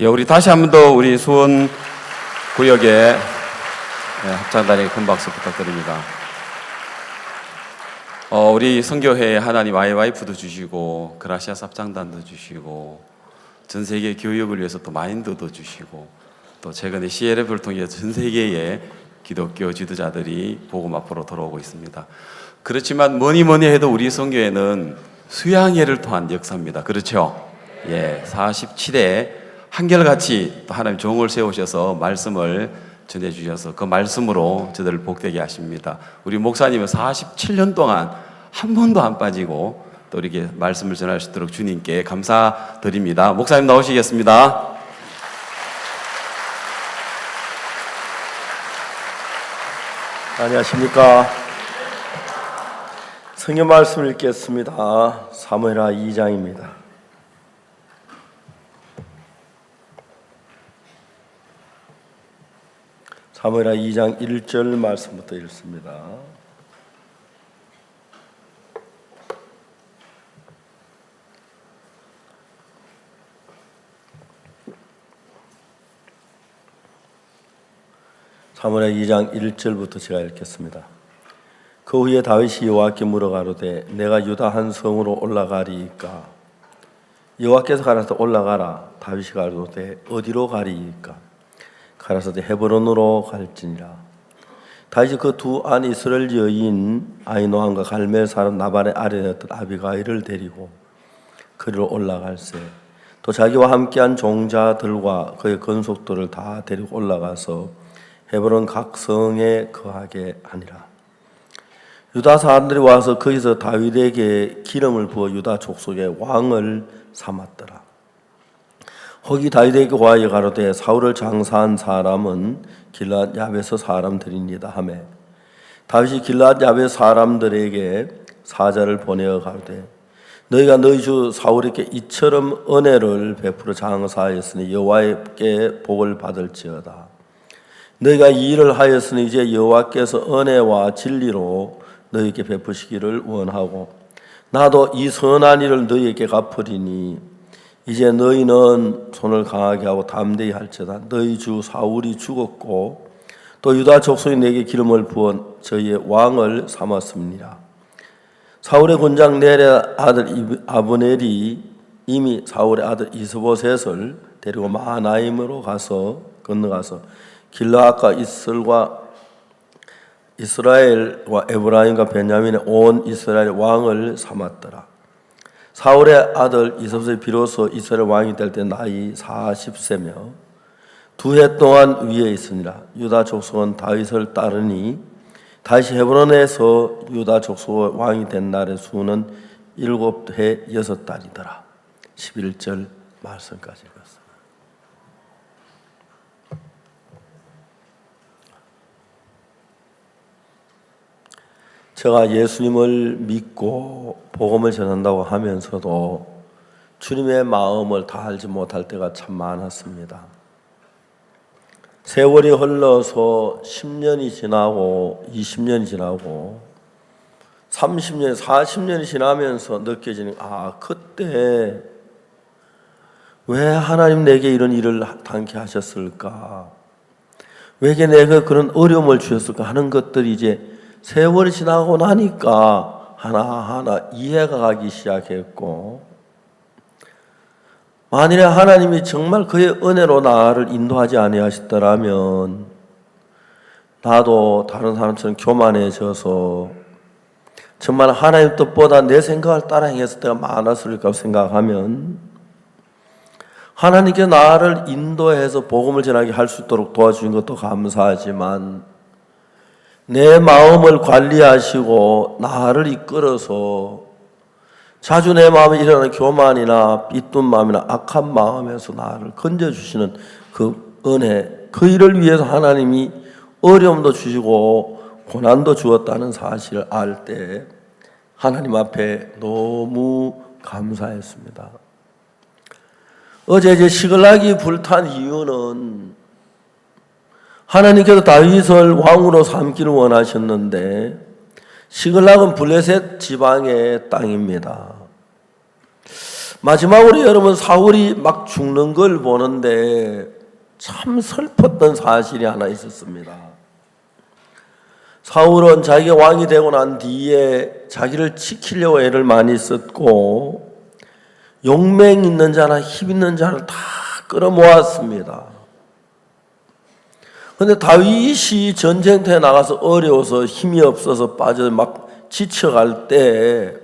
예, 우리 다시 한 번 더 우리 수원 구역의 합창단에게 큰 박수 부탁드립니다. 우리 선교회에 하나님 IYF도 주시고 그라시아스 합창단도 주시고 전 세계 교육을 위해서 또 마인드도 주시고 또 최근에 CLF를 통해 전 세계의 기독교 지도자들이 복음 앞으로 돌아오고 있습니다. 그렇지만 뭐니 해도 우리 선교회는 수양회를 통한 역사입니다. 그렇죠? 예, 47회 한결같이 또 하나님 종을 세우셔서 말씀을 전해주셔서 그 말씀으로 저들을 복되게 하십니다. 우리 목사님은 47년 동안 한 번도 안 빠지고 또 이렇게 말씀을 전할 수 있도록 주님께 감사드립니다. 목사님 나오시겠습니다. 안녕하십니까. 성경 말씀을 읽겠습니다. 사무엘하 2장입니다. 사무엘하 2장 1절 말씀부터 읽습니다. 사무엘하 2장 1절부터 제가 읽겠습니다. 그 후에 다윗이 여호와께 물어가로되 내가 유다 한 성으로 올라가리이까? 여호와께서 가라사대 올라가라. 다윗이 가로되 어디로 가리이까? 가라사대 헤브론으로 갈지니라. 다윗이 그 두 안 이스라엘 여인 아히노함과 갈멜 사람 나발의 아내였던 아비가일을 데리고 그리로 올라갈세. 또 자기와 함께한 종자들과 그의 건속들을 다 데리고 올라가서 헤브론 각 성에 거하게 하니라. 유다 사람들이 와서 거기서 다윗에게 기름을 부어 유다 족속의 왕을 삼았더라. 혹이 다윗에게 고하여 가로되 사울을 장사한 사람은 길앗 야베스 사람들이니이다 하매 다윗이 길앗 야베스 사람들에게 사자를 보내어 가로되 너희가 너희 주 사울에게 이처럼 은혜를 베풀어 장사하였으니 여호와께 복을 받을지어다. 너희가 이 일을 하였으니 이제 여호와께서 은혜와 진리로 너희에게 베푸시기를 원하고 나도 이 선한 일을 너희에게 갚으리니 이제 너희는 손을 강하게 하고 담대히 할지어다. 너희 주 사울이 죽었고 또 유다 족속이 내게 기름을 부어 저희의 왕을 삼았습니다. 사울의 군장 넬의 아들 아브넬이 이미 사울의 아들 이스보셋을 데리고 마하나임으로 건너가서 길르앗과 이스라엘과 에브라임과 베냐민의 온 이스라엘 왕을 삼았더라. 사울의 아들 이스보셋이 비로소 이스라엘 왕이 될 때 나이 40세며 2해 동안 위에 있으니라. 유다 족속은 다윗을 따르니 다윗이 헤브론에서 유다 족속 왕이 된 날의 수는 7해 6달이더라. 11절 말씀까지 읽었습니다. 제가 예수님을 믿고 복음을 전한다고 하면서도 주님의 마음을 다 알지 못할 때가 참 많았습니다. 세월이 흘러서 10년이 지나고 20년이 지나고 30년, 40년이 지나면서 느껴지는 그때 왜 하나님 내게 이런 일을 당케 하셨을까? 왜 내가 그런 어려움을 주셨을까 하는 것들이 이제 세월이 지나고 나니까 하나하나 이해가 가기 시작했고 만일에 하나님이 정말 그의 은혜로 나를 인도하지 아니하시더라면 나도 다른 사람처럼 교만해져서 정말 하나님 뜻보다 내 생각을 따라 행했을 때가 많았을까 생각하면 하나님께 나를 인도해서 복음을 전하게 할 수 있도록 도와주신 것도 감사하지만 내 마음을 관리하시고 나를 이끌어서 자주 내 마음에 일어나는 교만이나 삐뚤 마음이나 악한 마음에서 나를 건져주시는 그 은혜, 그 일을 위해서 하나님이 어려움도 주시고 고난도 주었다는 사실을 알 때 하나님 앞에 너무 감사했습니다. 어제 이제 시글락이 불탄 이유는 하나님께서 다윗을 왕으로 삼기를 원하셨는데 시글락은 블레셋 지방의 땅입니다. 마지막으로 여러분 사울이 막 죽는 걸 보는데 참 슬펐던 사실이 하나 있었습니다. 사울은 자기가 왕이 되고 난 뒤에 자기를 지키려고 애를 많이 썼고 용맹 있는 자나 힘 있는 자를 다 끌어모았습니다. 그런데 다윗이 전쟁터에 나가서 어려워서 힘이 없어서 빠져 막 지쳐갈 때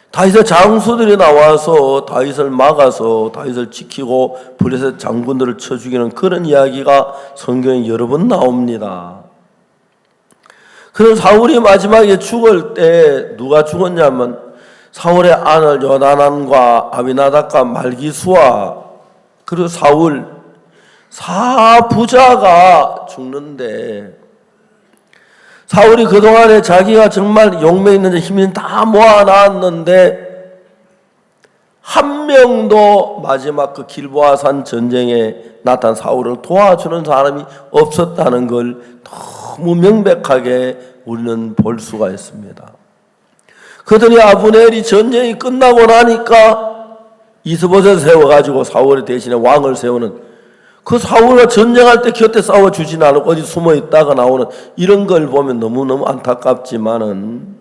다윗의 장수들이 나와서 다윗을 막아서 다윗을 지키고 블레셋 장군들을 쳐 죽이는 그런 이야기가 성경에 여러 번 나옵니다. 그런 사울이 마지막에 죽을 때 누가 죽었냐면 사울의 아들 요나단과 아비나답과 말기수와 그리고 사울 사부자가 죽는데 사울이 그동안에 자기가 정말 용맹 있는 힘이 다 모아놨는데 한 명도 마지막 그 길보아산 전쟁에 나타난 사울을 도와주는 사람이 없었다는 걸 너무 명백하게 우리는 볼 수가 있습니다. 그러더니 아브넬이 전쟁이 끝나고 나니까 이스보셋을 세워가지고 사울의 대신에 왕을 세우는, 그 사울과 전쟁할 때 곁에 싸워주진 않고 어디 숨어 있다가 나오는 이런 걸 보면 너무너무 안타깝지만은,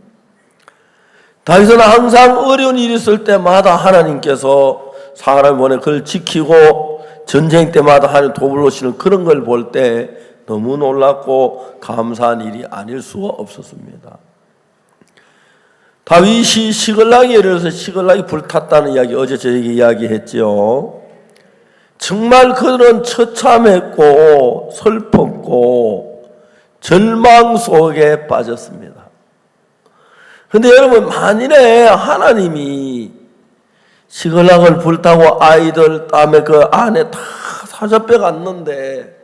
다윗은 항상 어려운 일이 있을 때마다 하나님께서 사람을 보내 그걸 지키고 전쟁 때마다 하나님 도울러시는 그런 걸 볼 때 너무 놀랍고 감사한 일이 아닐 수가 없었습니다. 다윗이 시글락에 이르러서 시글락이 불탔다는 이야기 어제 저에게 이야기했죠. 정말 그들은 처참했고 슬펐고 절망 속에 빠졌습니다. 그런데 여러분, 만일에 하나님이 시글락을 불타고 아이들 땀에 그 안에 다 사자빼갔는데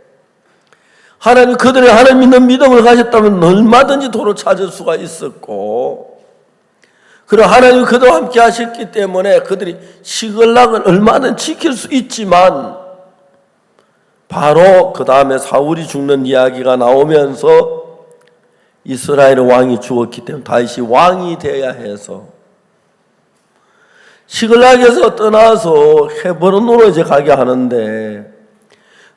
하나님 그들이 하나님 믿는 믿음을 가졌다면 얼마든지 도로 찾을 수가 있었고, 그리고 하나님이 그들과 함께 하셨기 때문에 그들이 시글락을 얼마든지 지킬 수 있지만, 바로 그 다음에 사울이 죽는 이야기가 나오면서 이스라엘의 왕이 죽었기 때문에 다윗이 왕이 되어야 해서 시글락에서 떠나서 헤브론으로 이제 가게 하는데,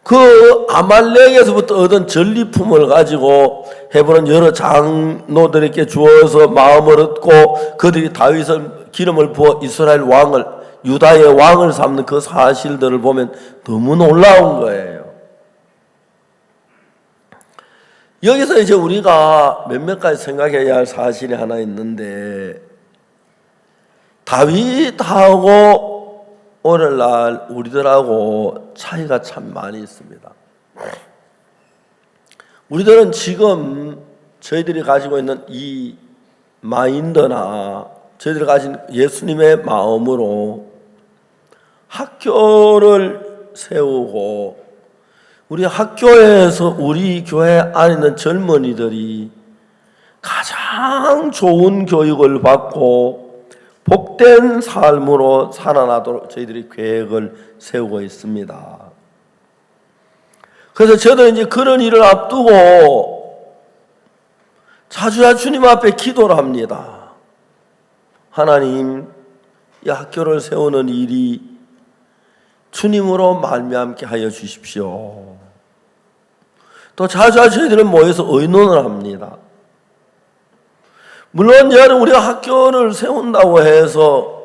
그 아말렉에서부터 얻은 전리품을 가지고 헤브론 여러 장로들에게 주어서 마음을 얻고 그들이 다윗을 기름을 부어 이스라엘 왕을, 유다의 왕을 삼는 그 사실들을 보면 너무 놀라운 거예요. 여기서 이제 우리가 몇몇 가지 생각해야 할 사실이 하나 있는데, 다윗하고 오늘날 우리들하고 차이가 참 많이 있습니다. 우리들은 지금 저희들이 가지고 있는 이 마인드나 저희들이 가진 예수님의 마음으로 학교를 세우고, 우리 학교에서 우리 교회 안에 있는 젊은이들이 가장 좋은 교육을 받고 복된 삶으로 살아나도록 저희들이 계획을 세우고 있습니다. 그래서 저도 이제 그런 일을 앞두고 자주야 주님 앞에 기도를 합니다. 하나님, 이 학교를 세우는 일이 주님으로 말미암게 하여 주십시오. 또 자주야 저희들은 모여서 의논을 합니다. 물론 여러분, 우리가 학교를 세운다고 해서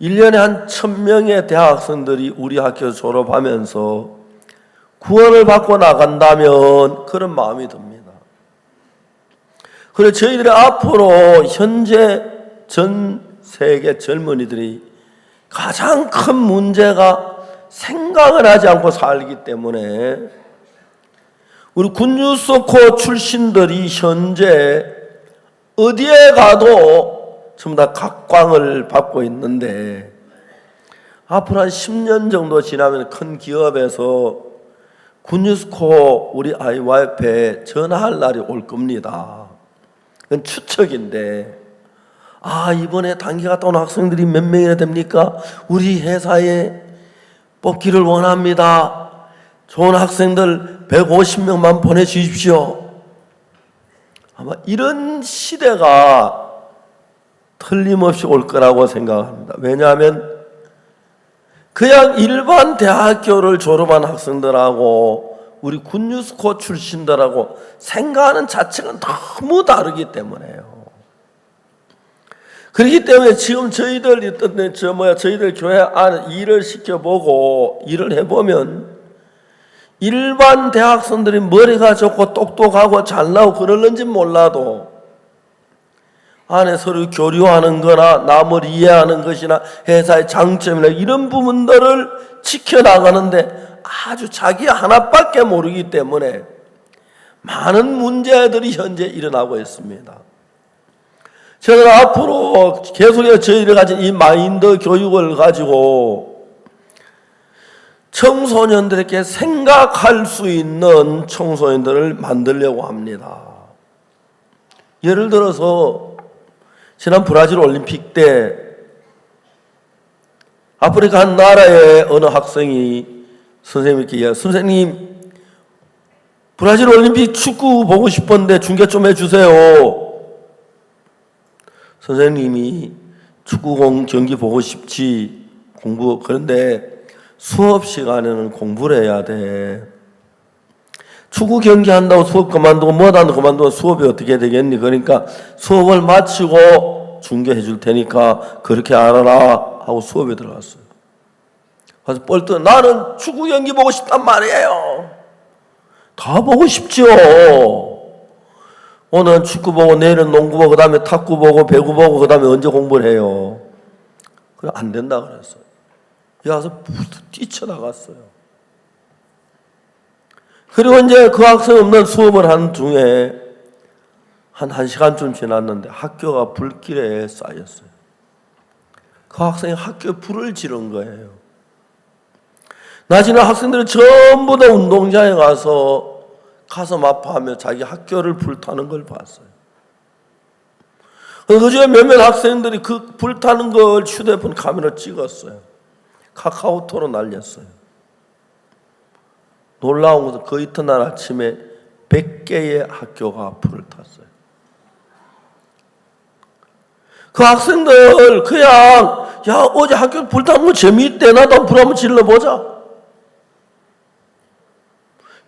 1년에 한 1000명의 대학생들이 우리 학교 졸업하면서 구원을 받고 나간다면 그런 마음이 듭니다. 그래서 저희들이 앞으로 현재 전 세계 젊은이들이 가장 큰 문제가 생각을 하지 않고 살기 때문에 우리 군유소코 출신들이 현재 어디에 가도 전부 다 각광을 받고 있는데, 앞으로 한 10년 정도 지나면 큰 기업에서 군유스코 우리 IYF에 전화할 날이 올 겁니다. 그건 추측인데, 이번에 단기 갔다 온 학생들이 몇 명이나 됩니까? 우리 회사에 뽑기를 원합니다. 좋은 학생들 150명만 보내주십시오. 아마 이런 시대가 틀림없이 올 거라고 생각합니다. 왜냐하면 그냥 일반 대학교를 졸업한 학생들하고 우리 군유스코 출신들하고 생각하는 자체가 너무 다르기 때문에요. 그렇기 때문에 지금 저희들 교회 안에 일을 시켜보고 일을 해보면 일반 대학생들이 머리가 좋고 똑똑하고 잘나고 그러는지 몰라도 안에 서로 교류하는 거나 남을 이해하는 것이나 회사의 장점이나 이런 부분들을 지켜나가는데 아주 자기 하나밖에 모르기 때문에 많은 문제들이 현재 일어나고 있습니다. 저는 앞으로 계속해서 저희들이 가진 이 마인드 교육을 가지고 청소년들에게 생각할 수 있는 청소년들을 만들려고 합니다. 예를 들어서 지난 브라질 올림픽 때 아프리카 한 나라의 어느 학생이 선생님께 이야기해요. 선생님, 브라질 올림픽 축구 보고 싶었는데 중계 좀 해주세요. 선생님이 축구 경기 보고 싶지, 그런데 수업 시간에는 공부를 해야 돼. 축구 경기 한다고 수업 그만두고 뭐하다 그만두고 수업이 어떻게 되겠니? 그러니까 수업을 마치고 중계해 줄 테니까 그렇게 알아라 하고 수업에 들어갔어요. 그래서 뻘떡 나는 축구 경기 보고 싶단 말이에요. 다 보고 싶죠. 오늘은 축구 보고 내일은 농구 보고 그다음에 탁구 보고 배구 보고 그다음에 언제 공부를 해요. 그래 안 된다 그랬어요. 여기서 뛰쳐나갔어요. 그리고 이제 그 학생 없는 수업을 한 중에 한 1시간쯤 지났는데 학교가 불길에 쌓였어요. 그 학생이 학교에 불을 지른 거예요. 낮에는 학생들이 전부 다 운동장에 가서 가슴 아파하며 자기 학교를 불타는 걸 봤어요. 그 중에 몇몇 학생들이 그 불타는 걸 휴대폰 카메라로 찍었어요. 카카오톡으로 날렸어요. 놀라운 것은 그 이튿날 아침에 100개의 학교가 불을 탔어요. 그 학생들 그냥 야 어제 학교 불타는 거 재미있대. 나도 불 한번 질러보자.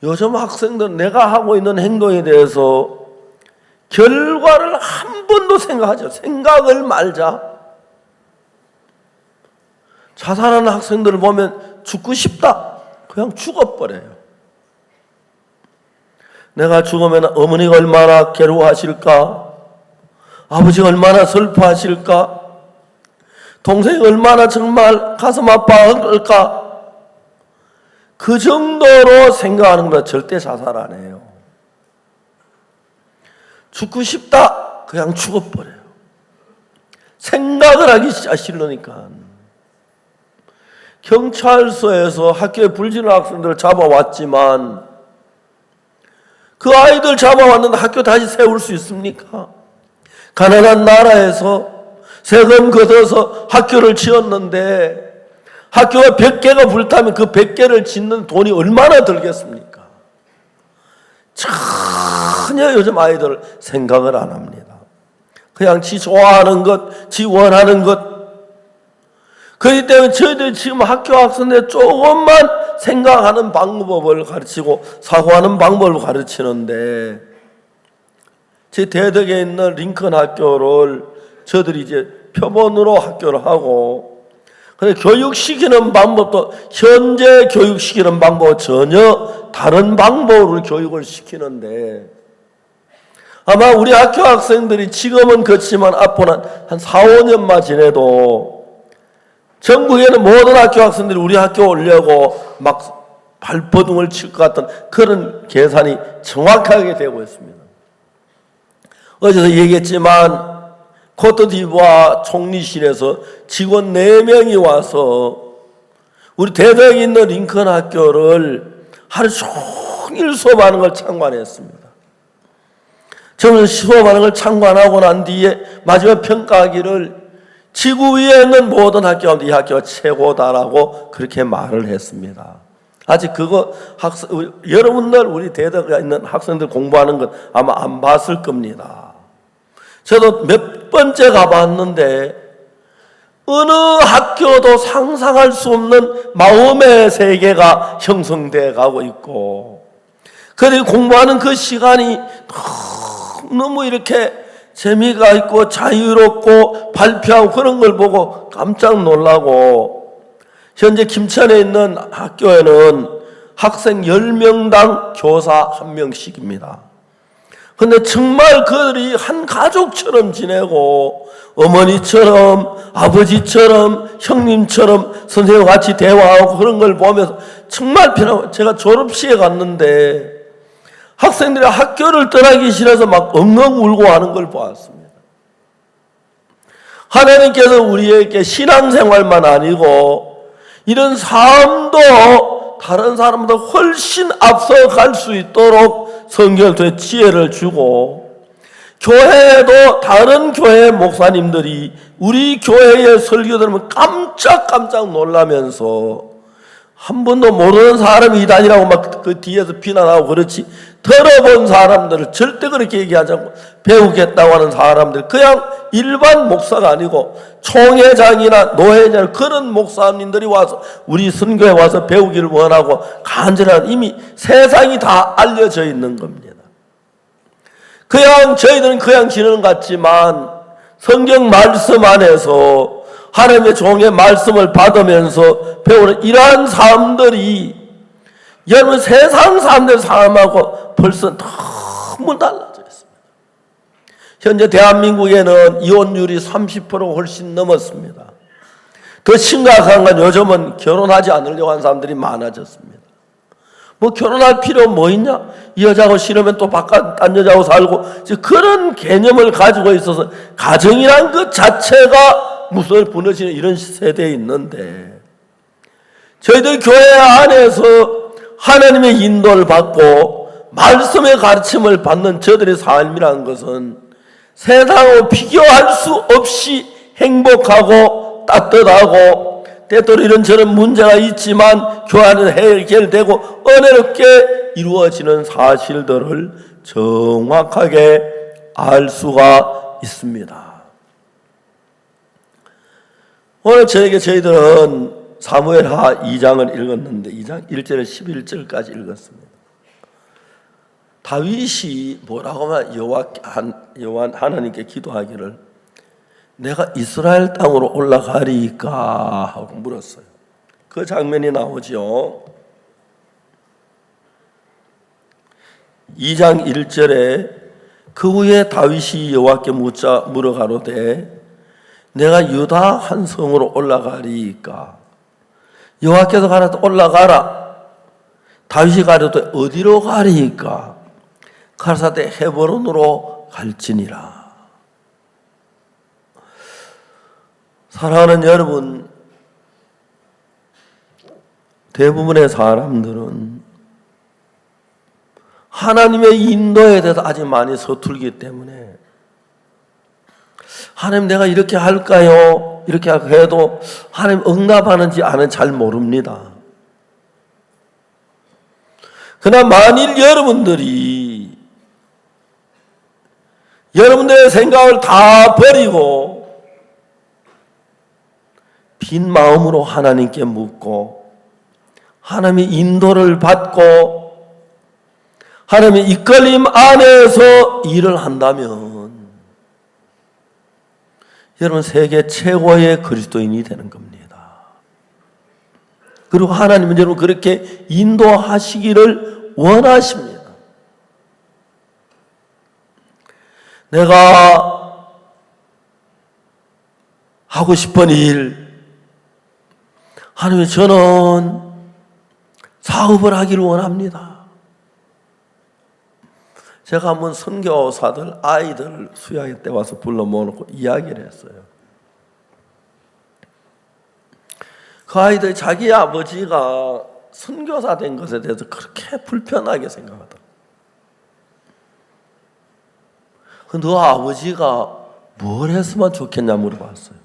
요즘 학생들은 내가 하고 있는 행동에 대해서 결과를 한 번도 생각하죠. 생각을 말자. 자살하는 학생들을 보면 죽고 싶다. 그냥 죽어버려요. 내가 죽으면 어머니가 얼마나 괴로워하실까? 아버지가 얼마나 슬퍼하실까? 동생이 얼마나 정말 가슴 아파할까? 그 정도로 생각하는 것보다 절대 자살 안 해요. 죽고 싶다. 그냥 죽어버려요. 생각을 하기 싫으니까. 경찰서에서 학교에 불지른 학생들을 잡아왔지만 그 아이들 잡아왔는데 학교 다시 세울 수 있습니까? 가난한 나라에서 세금 걷어서 학교를 지었는데 학교가 100개가 불타면 그 100개를 짓는 돈이 얼마나 들겠습니까? 전혀 요즘 아이들 생각을 안 합니다. 그냥 지 좋아하는 것, 지 원하는 것. 그렇기 때문에 저희들이 지금 학교 학생들 조금만 생각하는 방법을 가르치고 사고하는 방법을 가르치는데 제 대덕에 있는 링컨 학교를 저들이 이제 표본으로 학교를 하고 근데 교육시키는 방법도 현재 교육시키는 방법과 전혀 다른 방법으로 교육을 시키는데 아마 우리 학교 학생들이 지금은 그렇지만 앞으로는 한 4, 5년만 지내도 전국에는 모든 학교 학생들이 우리 학교 오려고 막 발버둥을 칠 것 같은 그런 계산이 정확하게 되고 있습니다. 어제도 얘기했지만 코트디부아 총리실에서 직원 4명이 와서 우리 대덕에 있는 링컨 학교를 하루 종일 수업하는 걸 참관했습니다. 저는 수업하는 걸 참관하고 난 뒤에 마지막 평가하기를 지구 위에 있는 모든 학교 가운데 이 학교가 최고다라고 그렇게 말을 했습니다. 아직 그거 여러분들 우리 대덕에 있는 학생들 공부하는 것 아마 안 봤을 겁니다. 저도 몇 번째 가봤는데 어느 학교도 상상할 수 없는 마음의 세계가 형성돼 가고 있고 그리고 공부하는 그 시간이 너무 이렇게 재미가 있고 자유롭고 발표하고 그런 걸 보고 깜짝 놀라고 현재 김천에 있는 학교에는 학생 10명당 교사 1명씩입니다. 근데 정말 그들이 한 가족처럼 지내고 어머니처럼 아버지처럼 형님처럼 선생님과 같이 대화하고 그런 걸 보면서 정말 편하고 제가 졸업식에 갔는데 학생들이 학교를 떠나기 싫어서 막 엉엉 울고 하는 걸 보았습니다. 하나님께서 우리에게 신앙생활만 아니고 이런 삶도 다른 사람보다 훨씬 앞서갈 수 있도록 성경을 통해 지혜를 주고 교회에도 다른 교회 목사님들이 우리 교회의 설교 들으면 깜짝 놀라면서 한 번도 모르는 사람이 이단이라고 막 그 뒤에서 비난하고 그렇지, 들어본 사람들을 절대 그렇게 얘기하지 않고 배우겠다고 하는 사람들, 그냥 일반 목사가 아니고 총회장이나 노회장 그런 목사님들이 와서 우리 선교에 와서 배우기를 원하고 간절한, 이미 세상이 다 알려져 있는 겁니다. 그냥 저희들은 그냥 지내는 것 같지만 성경 말씀 안에서 하나님의 종의 말씀을 받으면서 배우는 이러한 삶들이 여러분 세상 사람들 삶하고 벌써 너무 달라져 있습니다. 현재 대한민국에는 이혼율이 30% 훨씬 넘었습니다. 더 심각한 건 요즘은 결혼하지 않으려고 하는 사람들이 많아졌습니다. 뭐 결혼할 필요 뭐 있냐? 이 여자하고 싫으면 또 바깥 딴 여자하고 살고, 그런 개념을 가지고 있어서 가정이란 것 자체가 무서워 무너지는 이런 세대에 있는데, 저희들 교회 안에서 하나님의 인도를 받고 말씀의 가르침을 받는 저들의 삶이라는 것은 세상하고 비교할 수 없이 행복하고 따뜻하고, 때때로 이런저런 문제가 있지만 교회 안에서 해결되고 은혜롭게 이루어지는 사실들을 정확하게 알 수가 있습니다. 오늘 저희들은 사무엘하 2장을 읽었는데 2장 1절에서 11절까지 읽었습니다. 다윗이 뭐라고 하면 하나님께 기도하기를 내가 이스라엘 땅으로 올라가리까 하고 물었어요. 그 장면이 나오죠. 2장 1절에 그 후에 다윗이 여호와께 묻자 물어가로되 내가 유다 한 성으로 올라가리까. 여호와께서 가라되 올라가라. 다윗이 가로되 어디로 가리까. 가라사대 헤브론으로 갈지니라. 사랑하는 여러분, 대부분의 사람들은 하나님의 인도에 대해서 아직 많이 서툴기 때문에 하나님 내가 이렇게 할까요? 이렇게 해도 하나님 응답하는지 안 하는지 잘 모릅니다. 그러나 만일 여러분들의 생각을 다 버리고 빈 마음으로 하나님께 묻고 하나님의 인도를 받고 하나님의 이끌림 안에서 일을 한다면 여러분 세계 최고의 그리스도인이 되는 겁니다. 그리고 하나님은 여러분 그렇게 인도하시기를 원하십니다. 내가 하고 싶은 일, 하나님 저는 사업을 하기를 원합니다. 제가 한번 선교사들 아이들 수양회 때 와서 불러 모아놓고 이야기를 했어요. 그 아이들이 자기 아버지가 선교사 된 것에 대해서 그렇게 불편하게 생각하더라고요. 너 아버지가 뭘 했으면 좋겠냐 물어봤어요.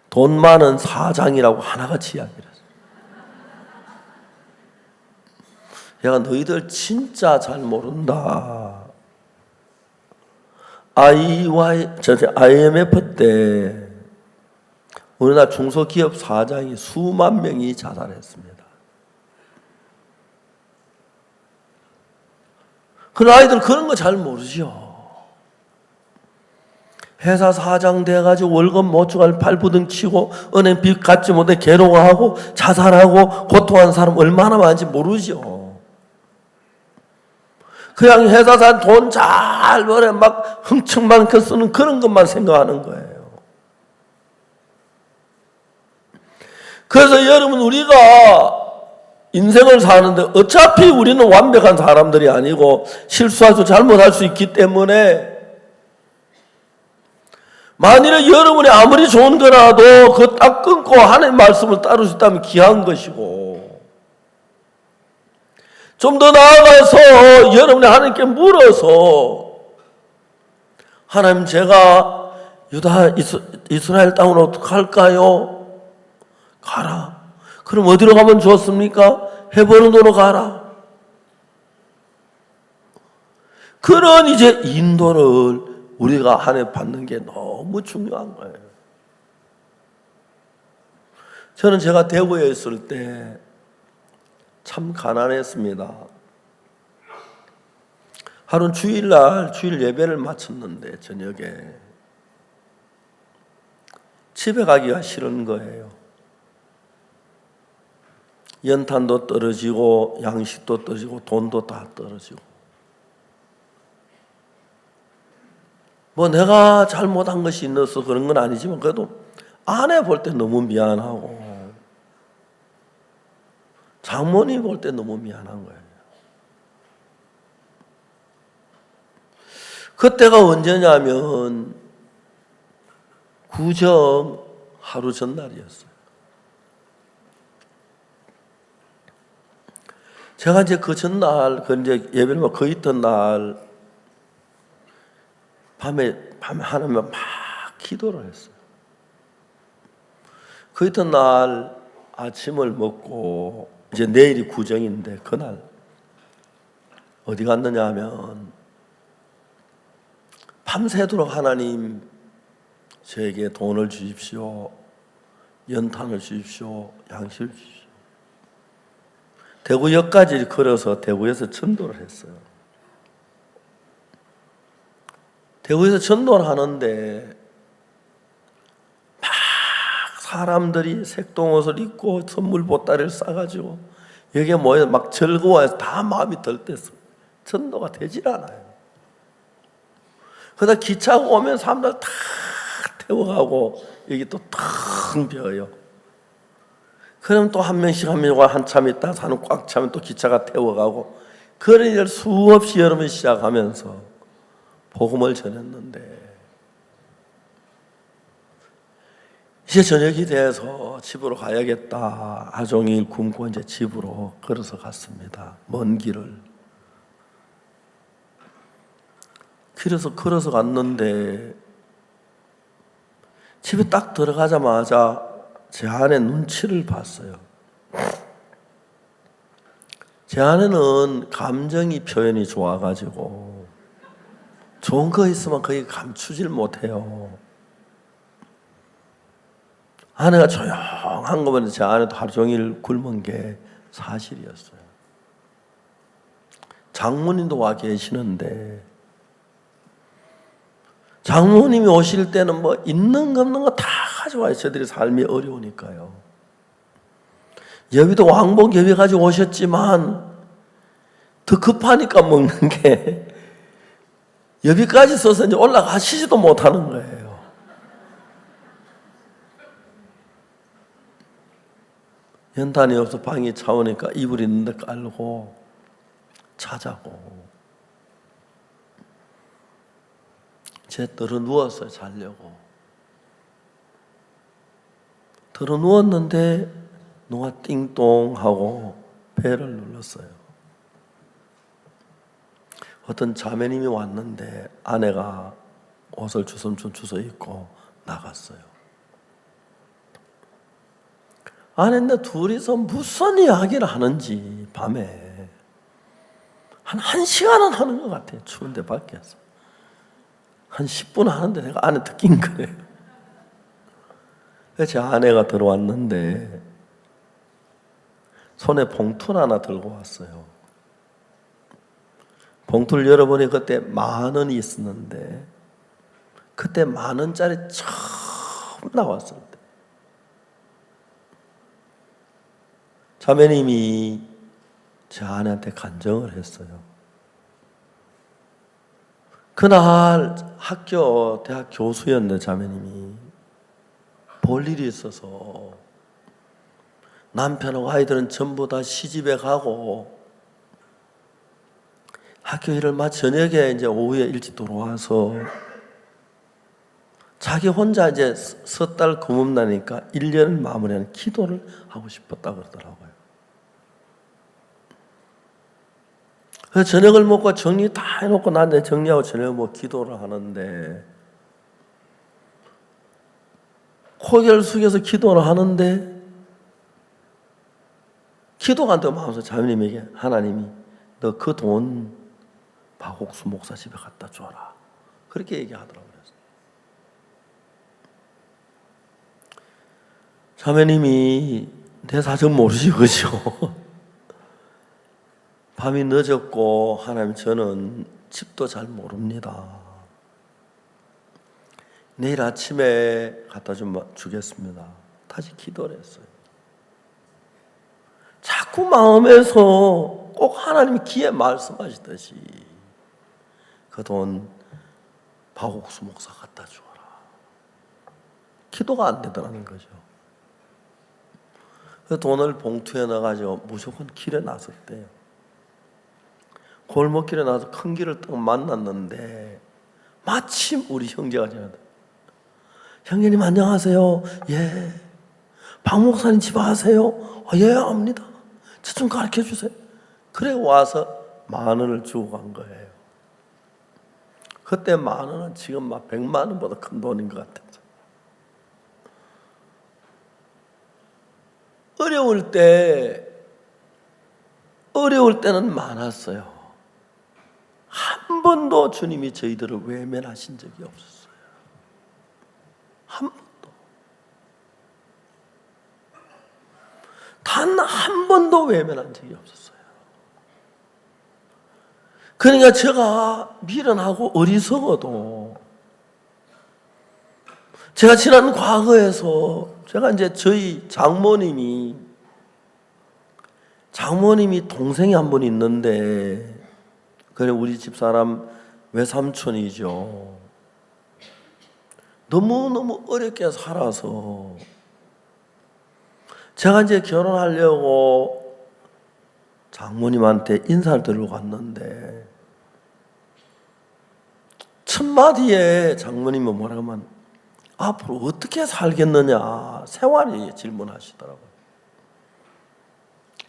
돈 많은 사장이라고 하나같이 이야기를 했어요. 얘가 너희들 진짜 잘 모른다. IMF 때 우리나라 중소기업 사장이 수만 명이 자살했습니다. 그 아이들 그런 거 잘 모르죠. 회사 사장 돼가지고 월급 못 주고 발부등 치고 은행 빚 갚지 못해 괴로워하고 자살하고 고통하는 사람 얼마나 많은지 모르죠. 그냥 회사 산 돈 잘 벌어 막 흥청망청 쓰는 그런 것만 생각하는 거예요. 그래서 여러분 우리가 인생을 사는데 어차피 우리는 완벽한 사람들이 아니고 실수할 수 잘못할 수 있기 때문에 만일에 여러분이 아무리 좋은 거라도 그거 딱 끊고 하나님의 말씀을 따를 수 있다면 귀한 것이고 좀 더 나아가서 여러분이 하나님께 물어서 하나님, 제가 이스라엘 땅으로 어떡할까요? 가라. 그럼 어디로 가면 좋습니까? 헤브론으로 가라. 그런 이제 인도를 우리가 하나님 받는 게 너무 중요한 거예요. 저는 제가 대구에 있을 때 참 가난했습니다. 하루는 주일날 주일 예배를 마쳤는데 저녁에 집에 가기가 싫은 거예요. 연탄도 떨어지고 양식도 떨어지고 돈도 다 떨어지고, 뭐 내가 잘못한 것이 있어서 그런 건 아니지만 그래도 아내 볼 때 너무 미안하고 장모님 볼 때 너무 미안한 거예요. 그때가 언제냐면 구정 하루 전날이었어요. 제가 이제 그 전날, 이제 예배를 그 있던 날 밤에 하나님을 막 기도를 했어요. 그 있던 날 아침을 먹고 이제 내일이 구정인데 그날 어디 갔느냐 하면 밤새도록 하나님 저에게 돈을 주십시오, 연탄을 주십시오, 양식을 주십시오. 대구역까지 걸어서 대구에서 전도를 했어요. 대구에서 전도를 하는데 막 사람들이 색동옷을 입고 선물 보따리를 싸가지고 여기에 모여 막 즐거워해서 다 마음이 들떴어. 전도가 되질 않아요. 그러다 기차가 오면 사람들 다 태워가고 여기 또 텅 비어요. 그럼 또 한 명씩 한참 있다 산은 꽉 차면 또 기차가 태워가고, 그런 일을 수없이 여러 번 시작하면서 복음을 전했는데 이제 저녁이 돼서 집으로 가야겠다. 하루 종일 굶고 이제 집으로 걸어서 갔습니다. 먼 길을. 길에서 걸어서 갔는데 집에 딱 들어가자마자 제 아내 눈치를 봤어요. 제 아내는 감정이 표현이 좋아가지고 좋은 거 있으면 거의 감추질 못해요. 아내가 조용한 거 보면 제 아내도 하루 종일 굶은 게 사실이었어요. 장모님도 와 계시는데 장모님이 오실 때는 뭐 있는 거 없는 거 다 가져와요. 저들이 삶이 어려우니까요. 여비도 왕복 여비 가지고 오셨지만 더 급하니까 먹는 게 여비까지 써서 이제 올라가시지도 못하는 거예요. 연탄이 없어 방이 차오니까 이불 있는 데 깔고 자자고. 제 들어 누웠어요. 자려고. 들어 누웠는데 누가 띵동 하고 벨을 눌렀어요. 어떤 자매님이 왔는데 아내가 옷을 주섬주섬 주워 입고 나갔어요. 아내인데 둘이서 무슨 이야기를 하는지 밤에 한 1시간은 하는 것 같아요. 추운데 밖에서. 한 10분 하는데 내가 안에 듣긴 거예요. 제 아내가 들어왔는데 손에 봉투를 하나 들고 왔어요. 봉투를 열어보니 그때 10,000원이 있었는데 그때 10,000원짜리 처음 나왔을 때 자매님이 제 아내한테 간증을 했어요. 그날 대학 교수였는데 자매님이 볼 일이 있어서 남편하고 아이들은 전부 다 시집에 가고 학교 일을 저녁에 이제 오후에 일찍 돌아와서 자기 혼자 이제 석 달 금음나니까 1년을 마무리하는 기도를 하고 싶었다고 그러더라고요. 그래서 저녁을 먹고 정리 다 해놓고 난 내 정리하고 저녁 먹고 기도를 하는데, 고개를 숙여서 기도를 하는데, 기도가 안 되고 마음에서 자매님에게 하나님이 너 그 돈 박옥수 목사 집에 갖다 줘라, 그렇게 얘기하더라고요. 자매님이 내 사정 모르시죠, 그죠? 밤이 늦었고 하나님 저는 집도 잘 모릅니다. 내일 아침에 갖다 주겠습니다. 다시 기도를 했어요. 자꾸 마음에서 꼭 하나님이 귀에 말씀하시듯이 그 돈 박옥수 목사 갖다 주어라. 기도가 안 되더라는 거죠. 그 돈을 봉투에 넣어가지고 무조건 길에 나섰대요. 골목길에 나서 큰 길을 딱 만났는데 마침 우리 형제가 지나다. 형제님 안녕하세요. 예. 박 목사님 집 아세요? 예, 압니다. 저 좀 가르쳐 주세요. 그래 와서 10,000원을 주고 간 거예요. 그때 10,000원은 지금 막 100만 원보다 큰 돈인 것 같아요. 어려울 때는 많았어요. 한 번도 주님이 저희들을 외면하신 적이 없었어요. 한 번도. 단 한 번도 외면한 적이 없었어요. 그러니까 제가 미련하고 어리석어도 제가 지난 과거에서 제가 이제 저희 장모님이 동생이 한 분 있는데, 그래 우리 집사람 외삼촌이죠. 너무너무 어렵게 살아서 제가 이제 결혼하려고 장모님한테 인사를 드리러 갔는데 첫 마디에 장모님은 뭐라고 하면 앞으로 어떻게 살겠느냐 생활이 질문하시더라고요.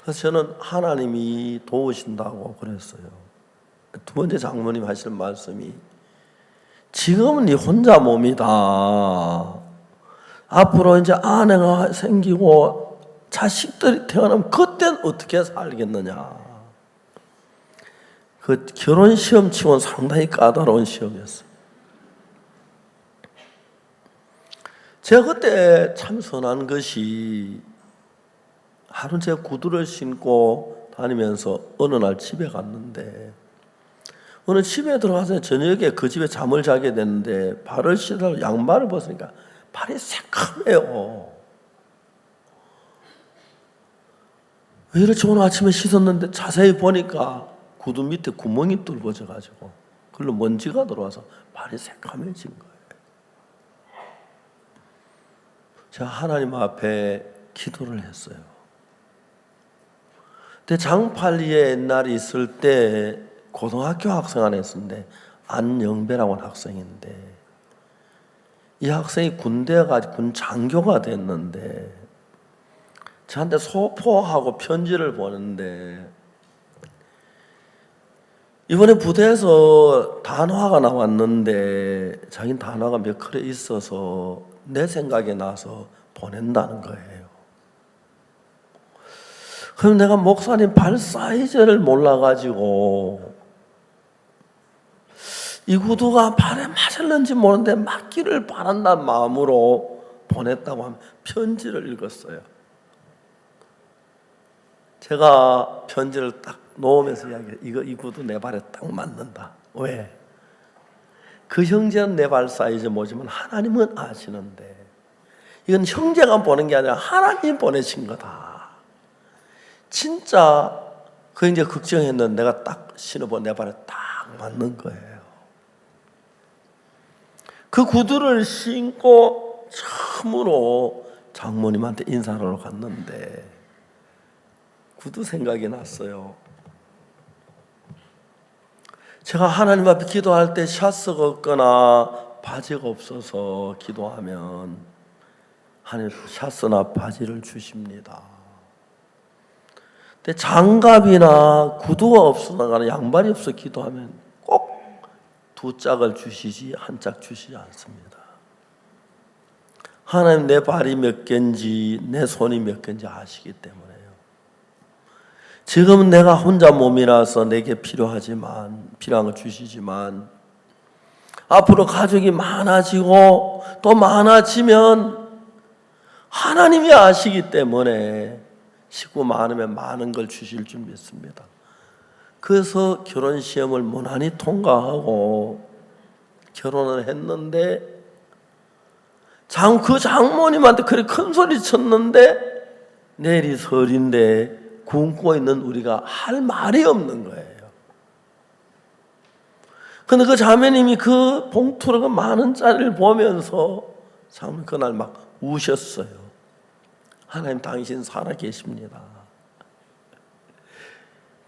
그래서 저는 하나님이 도우신다고 그랬어요. 두 번째 장모님 하시는 말씀이 지금은 네 혼자 몸이다. 앞으로 이제 아내가 생기고 자식들이 태어나면 그땐 어떻게 살겠느냐. 그 결혼 시험 치고는 상당히 까다로운 시험이었어요. 제가 그때 참 선한 것이 하루 제가 구두를 신고 다니면서 어느 날 집에 갔는데, 어느 집에 들어가서 저녁에 그 집에 잠을 자게 됐는데 발을 씻으려고 양말을 벗으니까 발이 새카매요. 왜 이렇지? 오늘 아침에 씻었는데 자세히 보니까 구두 밑에 구멍이 뚫어져가지고 그걸로 먼지가 들어와서 발이 새카매진 거예요. 제가 하나님 앞에 기도를 했어요. 근데 장팔리에 옛날에 있을 때 고등학교 학생 안에 있었는데 안영배라고 하는 학생인데, 이 학생이 군대 가서 군 장교가 됐는데 저한테 소포하고 편지를 보는데, 이번에 부대에서 단화가 나왔는데 자기는 단화가 몇 컬에 있어서 내 생각이 나서 보낸다는 거예요. 그럼 내가 목사님 발 사이즈를 몰라가지고 이 구두가 발에 맞을는지 모르는데 맞기를 바란다는 마음으로 보냈다고 하면 편지를 읽었어요. 제가 편지를 딱 놓으면서 이야기해요. 이 구두 내 발에 딱 맞는다. 왜? 그 형제는 내 발 사이즈 모지만 하나님은 아시는데 이건 형제가 보낸 게 아니라 하나님 보내신 거다. 진짜 그 이제 걱정했는데 내가 딱 신어본 내 발에 딱 맞는 거예요. 그 구두를 신고 처음으로 장모님한테 인사를 하러 갔는데 구두 생각이 났어요. 제가 하나님 앞에 기도할 때 샤스가 없거나 바지가 없어서 기도하면 하나님 샤스나 바지를 주십니다. 근데 장갑이나 구두가 없어서 양발이 없어 기도하면 꼭 두 짝을 주시지 한 짝 주시지 않습니다. 하나님 내 발이 몇 개인지 내 손이 몇 개인지 아시기 때문에요. 지금은 내가 혼자 몸이라서 내게 필요한 걸 주시지만 앞으로 가족이 많아지고 또 많아지면 하나님이 아시기 때문에 식구 많으면 많은 걸 주실 줄 믿습니다. 그래서 결혼 시험을 무난히 통과하고 결혼을 했는데 그 장모님한테 그렇게 큰 소리 쳤는데 내일이 설인데 굶고 있는 우리가 할 말이 없는 거예요. 근데 그 자매님이 그 봉투로 그 많은 짜리를 보면서 참 그날 막 우셨어요. 하나님 당신 살아 계십니다.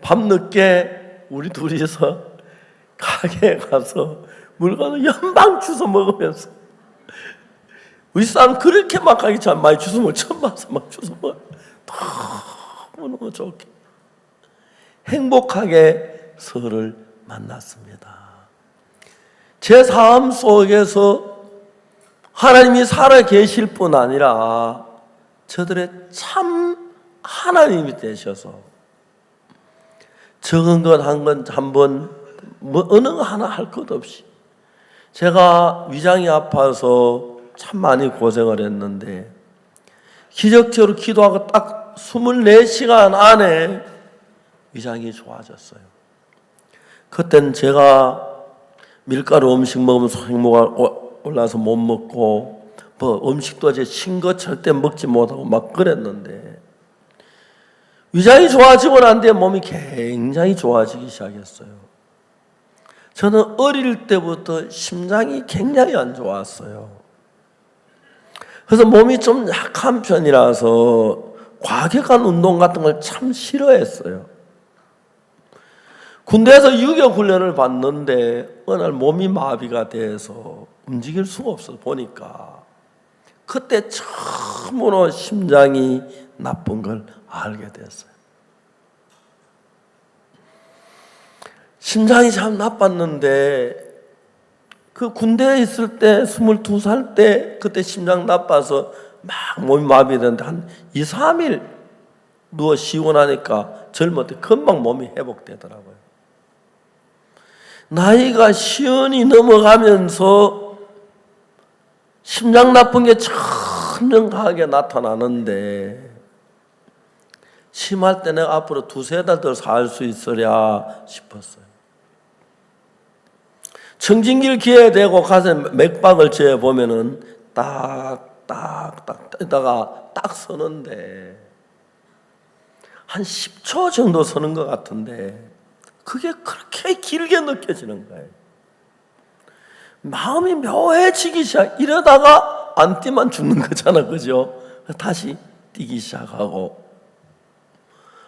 밤늦게 우리 둘이서 가게에 가서 물건을 연방 주워 먹으면서 우리 사람 그렇게 막 가기 참 많이 주워 먹어 처음 봐서 막 주워 먹어 너무 좋게 행복하게 서로를 만났습니다. 제 삶 속에서 하나님이 살아 계실 뿐 아니라 저들의 참 하나님이 되셔서 적은 것 한 번 뭐 어느 거 하나 할 것 없이 제가 위장이 아파서 참 많이 고생을 했는데 기적적으로 기도하고 딱 24시간 안에 위장이 좋아졌어요. 그때는 제가 밀가루 음식 먹으면 소행모가 올라서 못 먹고 뭐 음식도 이제 신 거 절대 먹지 못하고 막 그랬는데 위장이 좋아지고 난 뒤에 몸이 굉장히 좋아지기 시작했어요. 저는 어릴 때부터 심장이 굉장히 안 좋았어요. 그래서 몸이 좀 약한 편이라서 과격한 운동 같은 걸 참 싫어했어요. 군대에서 유격 훈련을 받는데 어느 날 몸이 마비가 돼서 움직일 수가 없어 보니까 그때 처음으로 심장이 나쁜 걸 알게 됐어요. 심장이 참 나빴는데 그 군대에 있을 때 22살 때 그때 심장 나빠서 막 몸이 마비되는데 한 2, 3일 누워 쉬고 나니까 젊을 때 금방 몸이 회복되더라고요. 나이가 시연이 넘어가면서 심장 나쁜 게 천명하게 나타나는데 심할 때 내가 앞으로 2-3달 더 살 수 있으랴 싶었어요. 청진길 기에 대고 가서 맥박을 재보면은 딱딱딱 뜨다가 딱 서는데 한 10초 정도 서는 것 같은데 그게 그렇게 길게 느껴지는 거예요. 마음이 묘해지기 시작. 이러다가 안 뛰면 죽는 거잖아, 그죠? 다시 뛰기 시작하고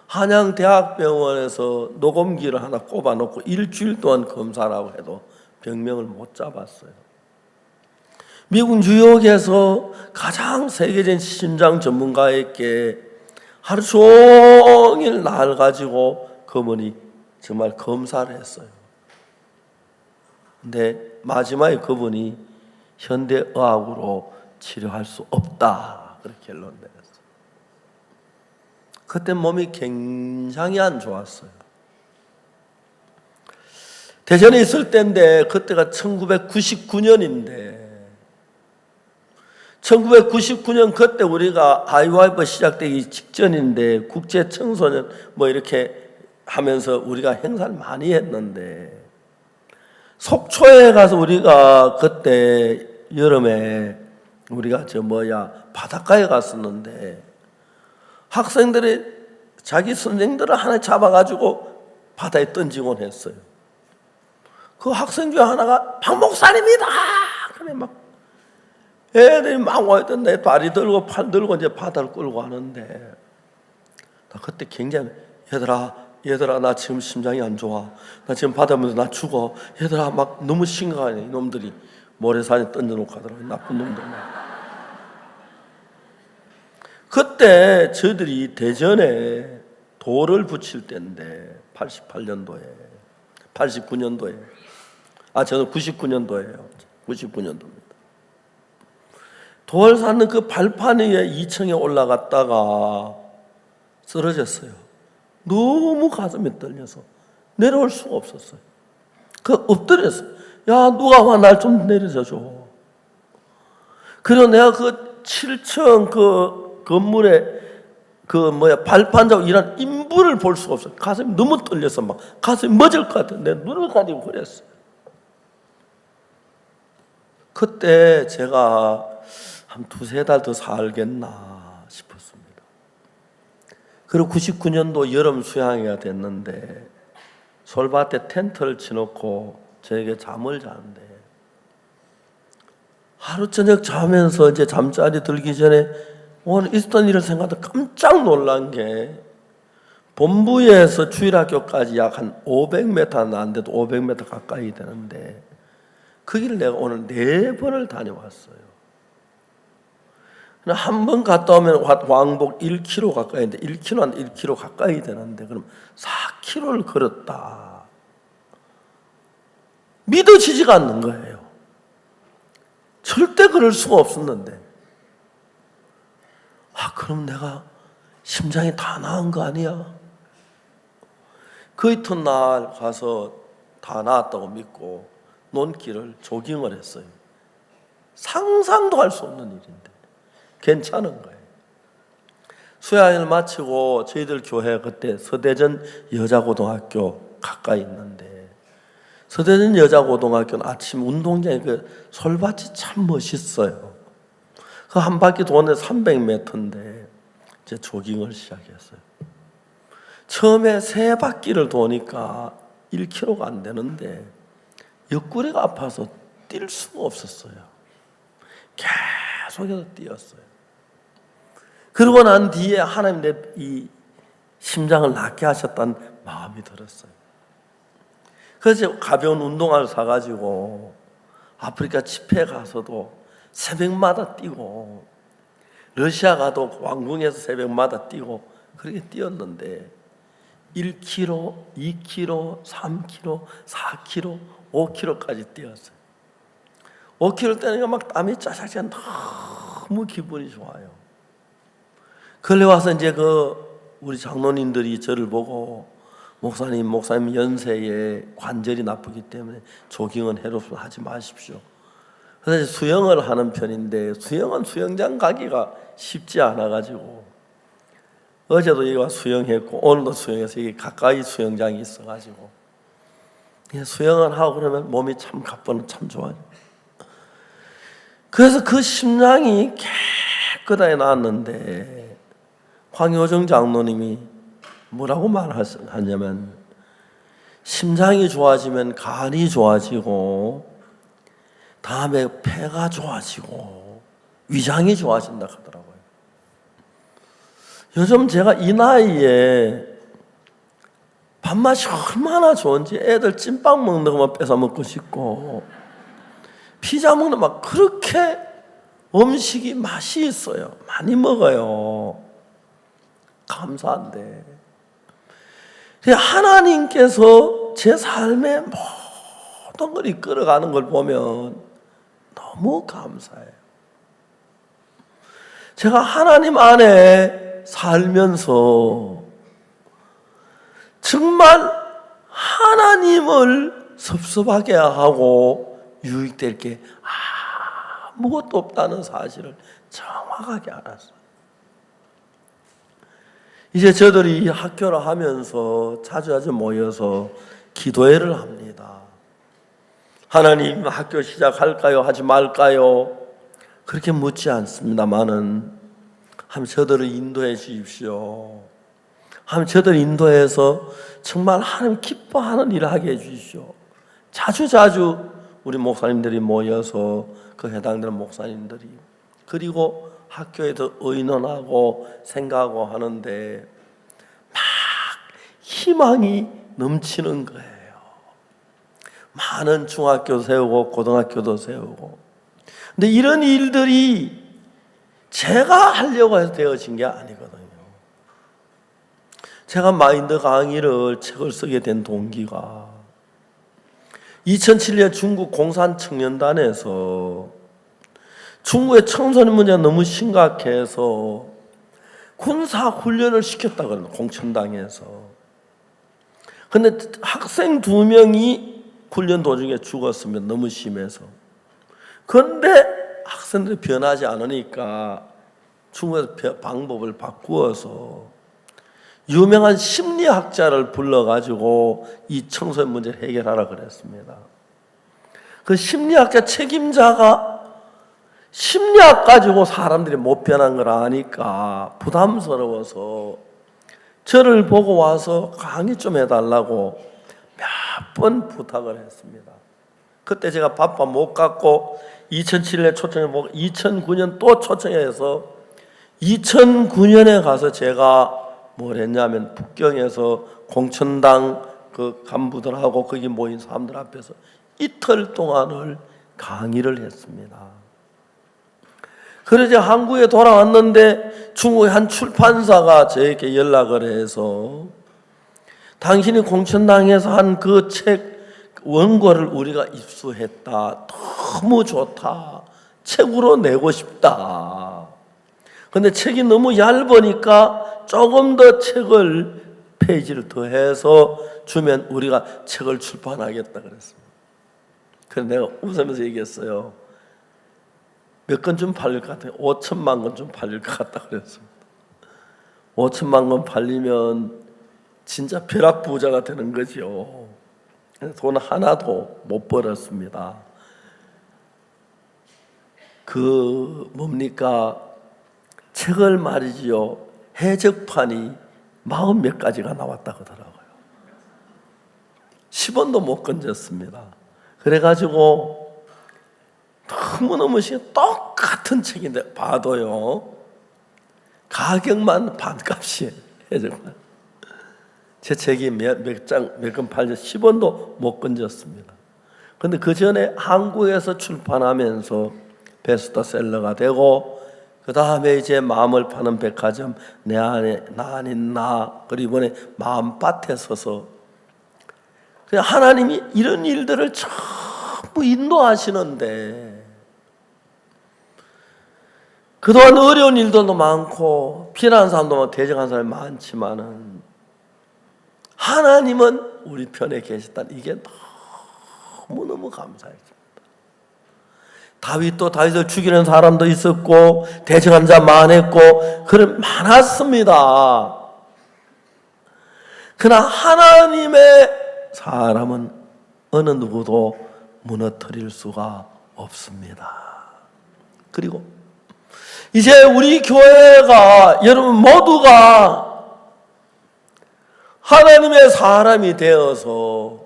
한양대학병원에서 녹음기를 하나 꼽아놓고 일주일 동안 검사를 하고 해도 병명을 못 잡았어요. 미국 뉴욕에서 가장 세계적인 심장 전문가에게 하루 종일 날 가지고 그분이 정말 검사를 했어요. 근데 마지막에 그분이 현대의학으로 치료할 수 없다 그렇게 결론 내렸어요. 그때 몸이 굉장히 안 좋았어요. 대전에 있을 때인데 그때가 1999년인데 1999년 그때 우리가 아이와이프 시작되기 직전인데 국제 청소년 뭐 이렇게 하면서 우리가 행사를 많이 했는데 속초에 가서 우리가 그때 여름에 우리가 바닷가에 갔었는데 학생들이 자기 선생들을 하나 잡아가지고 바다에 던지곤 했어요. 그 학생 중에 하나가 박 목사님이다. 그래 막 애들이 막 와있던 내 다리 들고 팔 들고 이제 바다를 끌고 가는데 나 그때 굉장히 얘들아 나 지금 심장이 안 좋아. 나 지금 바다면서 나 죽어. 얘들아 막 너무 심각하네. 이놈들이 모래산에 던져놓고 가더라고요. 나쁜 놈들만. 그때 저희들이 대전에 돌을 붙일 때인데 88년도에 89년도에 저는 99년도예요. 99년도입니다. 돌 쌓는 그 발판 위에 2층에 올라갔다가 쓰러졌어요. 너무 가슴이 떨려서 내려올 수가 없었어요. 엎드렸어요. 야, 누가 와 날 좀 내려줘. 그리고 내가 그 7층 그 건물에 발판 잡고 일하는 인부를 볼 수가 없어요. 가슴이 너무 떨려서 막 가슴이 멎을 것 같아요. 내 눈을 가리고 그랬어요. 그때 제가 한 2-3달 더 살겠나 싶었습니다. 그리고 99년도 여름 수양회가 됐는데 솔밭에 텐트를 치놓고 저에게 잠을 자는데 하루 저녁 자면서 이제 잠자리 들기 전에 오늘 있었던 일을 생각하다 깜짝 놀란 게 본부에서 주일학교까지 약 한 500m는 안 돼도 500m 가까이 되는데 그 길을 내가 오늘 4번을 다녀왔어요. 한 번 갔다 오면 왕복 1km 가까이인데 1km 1km 가까이 되는데 그럼 4km를 걸었다. 믿어지지가 않는 거예요. 절대 그럴 수가 없었는데 그럼 내가 심장이 다 나은 거 아니야? 그 이튿날 가서 다 나았다고 믿고 논길을 조깅을 했어요. 상상도 할 수 없는 일인데 괜찮은 거예요. 수양을 마치고 저희들 교회 그때 서대전 여자고등학교 가까이 있는데 서대전 여자고등학교는 아침 운동장에 그 솔밭이 참 멋있어요. 그 한 바퀴 도는데 300m인데 이제 조깅을 시작했어요. 처음에 3바퀴를 도니까 1km가 안 되는데 옆구리가 아파서 뛸 수가 없었어요. 계속해서 뛰었어요. 그러고 난 뒤에 하나님 내 이 심장을 낫게 하셨다는 마음이 들었어요. 그래서 가벼운 운동화를 사가지고 아프리카 집회 가서도 새벽마다 뛰고 러시아 가도 왕궁에서 새벽마다 뛰고 그렇게 뛰었는데 1km, 2km, 3km, 4km, 5km까지 뛰었어요. 5km 뛰니까 막 땀이 짜작짜작 너무 기분이 좋아요. 그래 와서 이제 우리 장로님들이 저를 보고 목사님 연세에 관절이 나쁘기 때문에 조깅은 해롭습니다. 하지 마십시오. 그래서 수영을 하는 편인데 수영은 수영장 가기가 쉽지 않아가지고 어제도 여기 와 수영했고 오늘도 수영해서 여기 가까이 수영장이 있어가지고 수영을 하고 그러면 몸이 참 가뿐 참 좋아요. 그래서 그 심장이 깨끗하게 나았는데 황효정 장로님이 뭐라고 말하냐면 심장이 좋아지면 간이 좋아지고 다음에 폐가 좋아지고 위장이 좋아진다 하더라고요. 요즘 제가 이 나이에 밥맛이 얼마나 좋은지 애들 찐빵 먹는 것만 뺏어 먹고 싶고 피자 먹는 막 그렇게 음식이 맛이 있어요. 많이 먹어요. 감사한데 하나님께서 제 삶의 모든 걸 이끌어가는 걸 보면 너무 감사해요. 제가 하나님 안에 살면서 정말 하나님을 섭섭하게 하고 유익될 게 아무것도 없다는 사실을 정확하게 알았어요. 이제 저들이 학교를 하면서 자주 모여서 기도회를 합니다. 하나님 학교 시작할까요? 하지 말까요? 그렇게 묻지 않습니다만은 한번 저들을 인도해 주십시오. 한번 저들 인도해서 정말 하나님 기뻐하는 일을 하게 해 주십시오. 자주 우리 목사님들이 모여서 그 해당되는 목사님들이 그리고 학교에도 의논하고 생각하고 하는데 막 희망이 넘치는 거예요. 많은 중학교 세우고 고등학교도 세우고. 근데 이런 일들이 제가 하려고 해서 되어진 게 아니거든요. 제가 마인드 강의를 책을 쓰게 된 동기가 2007년 중국 공산 청년단에서 중국의 청소년 문제가 너무 심각해서 군사 훈련을 시켰다 그러는 공천당에서. 근데 학생 2명이 훈련 도중에 죽었으면 너무 심해서. 그런데 학생들이 변하지 않으니까 중국에서 방법을 바꾸어서 유명한 심리학자를 불러가지고 이 청소년 문제를 해결하라 그랬습니다. 그 심리학자 책임자가 심리학 가지고 사람들이 못 변한 걸 아니까 부담스러워서 저를 보고 와서 강의 좀 해달라고 몇 번 부탁을 했습니다. 그때 제가 바빠 못 갔고 2007년에 초청해 보고 2009년 또 초청해서 2009년에 가서 제가 뭘 했냐면 북경에서 공천당 그 간부들하고 거기 모인 사람들 앞에서 이틀 동안을 강의를 했습니다. 그러자 한국에 돌아왔는데 중국의 한 출판사가 저에게 연락을 해서 당신이 공천당에서 한 그 책 원고를 우리가 입수했다. 너무 좋다. 책으로 내고 싶다. 근데 책이 너무 얇으니까 조금 더 책을 페이지를 더해서 주면 우리가 책을 출판하겠다 그랬습니다. 그래서 내가 웃으면서 얘기했어요. 몇 권 좀 팔릴 것 같아요. 5천만 권 좀 팔릴 것 같다 그랬습니다. 5천만 권 팔리면 진짜 벼락부자가 되는 거죠. 돈 하나도 못 벌었습니다. 그 뭡니까? 책을 말이지요. 해적판이 40몇 가지가 나왔다 그러더라고요. 10원도 못 건졌습니다. 그래가지고 너무너무 똑같은 책인데 봐도요. 가격만 반값이에요. 해적판. 제 책이 몇 권 팔려 10원도 못 건졌습니다. 그런데 그 전에 한국에서 출판하면서 베스트셀러가 되고 그 다음에 이제 마음을 파는 백화점 내 안에 나 아닌 나 그리고 이번에 마음밭에 서서 하나님이 이런 일들을 전부 인도하시는데 그동안 어려운 일들도 많고 피난한 사람도 많고 대적한 사람이 많지만은 하나님은 우리 편에 계셨다는 이게 너무너무 감사했습니다. 다윗도 다윗을 죽이는 사람도 있었고 대적한 자 많았고 그런 많았습니다. 그러나 하나님의 사람은 어느 누구도 무너뜨릴 수가 없습니다. 그리고 이제 우리 교회가 여러분 모두가 하나님의 사람이 되어서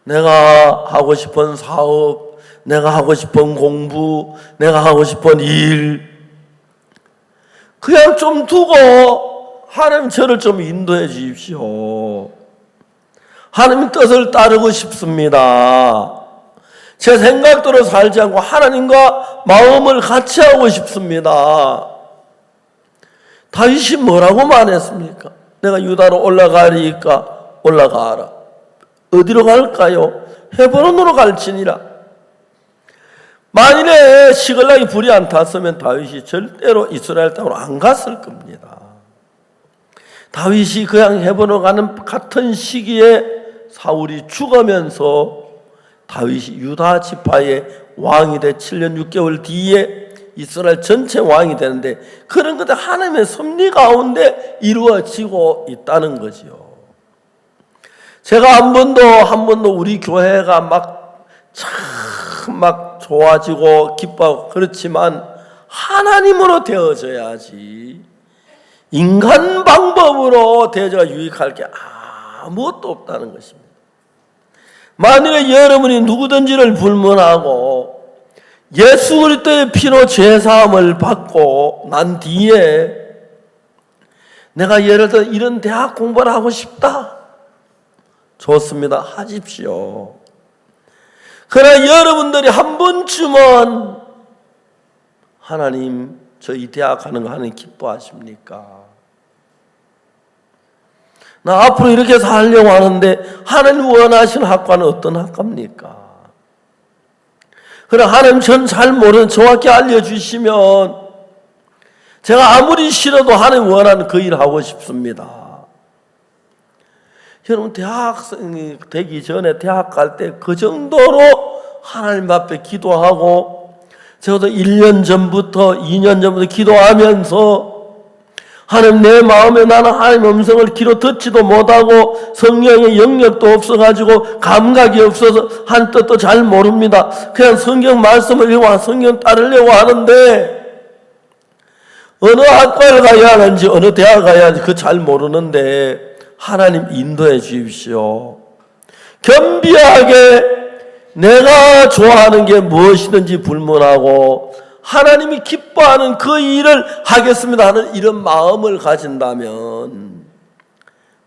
내가 하고 싶은 사업, 내가 하고 싶은 공부, 내가 하고 싶은 일 그냥 좀 두고 하나님 저를 좀 인도해 주십시오. 하나님 뜻을 따르고 싶습니다. 제 생각대로 살지 않고 하나님과 마음을 같이 하고 싶습니다. 다윗이 뭐라고 말했습니까? 내가 유다로 올라가리까 올라가라. 어디로 갈까요? 헤브론으로 갈지니라. 만일에 시글락이 불이 안 탔으면 다윗이 절대로 이스라엘 땅으로 안 갔을 겁니다. 다윗이 그냥 헤브론으로 가는 같은 시기에 사울이 죽으면서 다윗이 유다 지파의 왕이 돼 7년 6개월 뒤에 이스라엘 전체 왕이 되는데 그런 것들 하나님의 섭리 가운데 이루어지고 있다는 거지요. 제가 한 번도 우리 교회가 막 좋아지고 기뻐하고 그렇지만 하나님으로 되어져야지 인간 방법으로 되어져야 유익할 게 아무것도 없다는 것입니다. 만일에 여러분이 누구든지를 불문하고 예수 그리스도의 피로 죄사함을 받고 난 뒤에 내가 예를 들어 이런 대학 공부를 하고 싶다. 좋습니다. 하십시오. 그러나 여러분들이 한 번쯤은 하나님 저 이 대학 가는 거 하나님 기뻐하십니까? 나 앞으로 이렇게 살려고 하는데 하나님 원하시는 학과는 어떤 학과입니까? 그래 하나님 전 잘 모르는 정확히 알려주시면 제가 아무리 싫어도 하나님 원하는 그 일을 하고 싶습니다. 여러분 대학생이 되기 전에 대학 갈 때 그 정도로 하나님 앞에 기도하고 저도 1년 전부터 2년 전부터 기도하면서 하나님 내 마음에 나는 하나님의 음성을 귀로 듣지도 못하고 성령의 영역도 없어가지고 감각이 없어서 한 뜻도 잘 모릅니다. 그냥 성경 말씀을 읽고 성경 따르려고 하는데 어느 학과를 가야 하는지 어느 대학 가야 하는지 그 잘 모르는데 하나님 인도해 주십시오. 겸비하게 내가 좋아하는 게 무엇이든지 불문하고 하나님이 기뻐하는 그 일을 하겠습니다 하는 이런 마음을 가진다면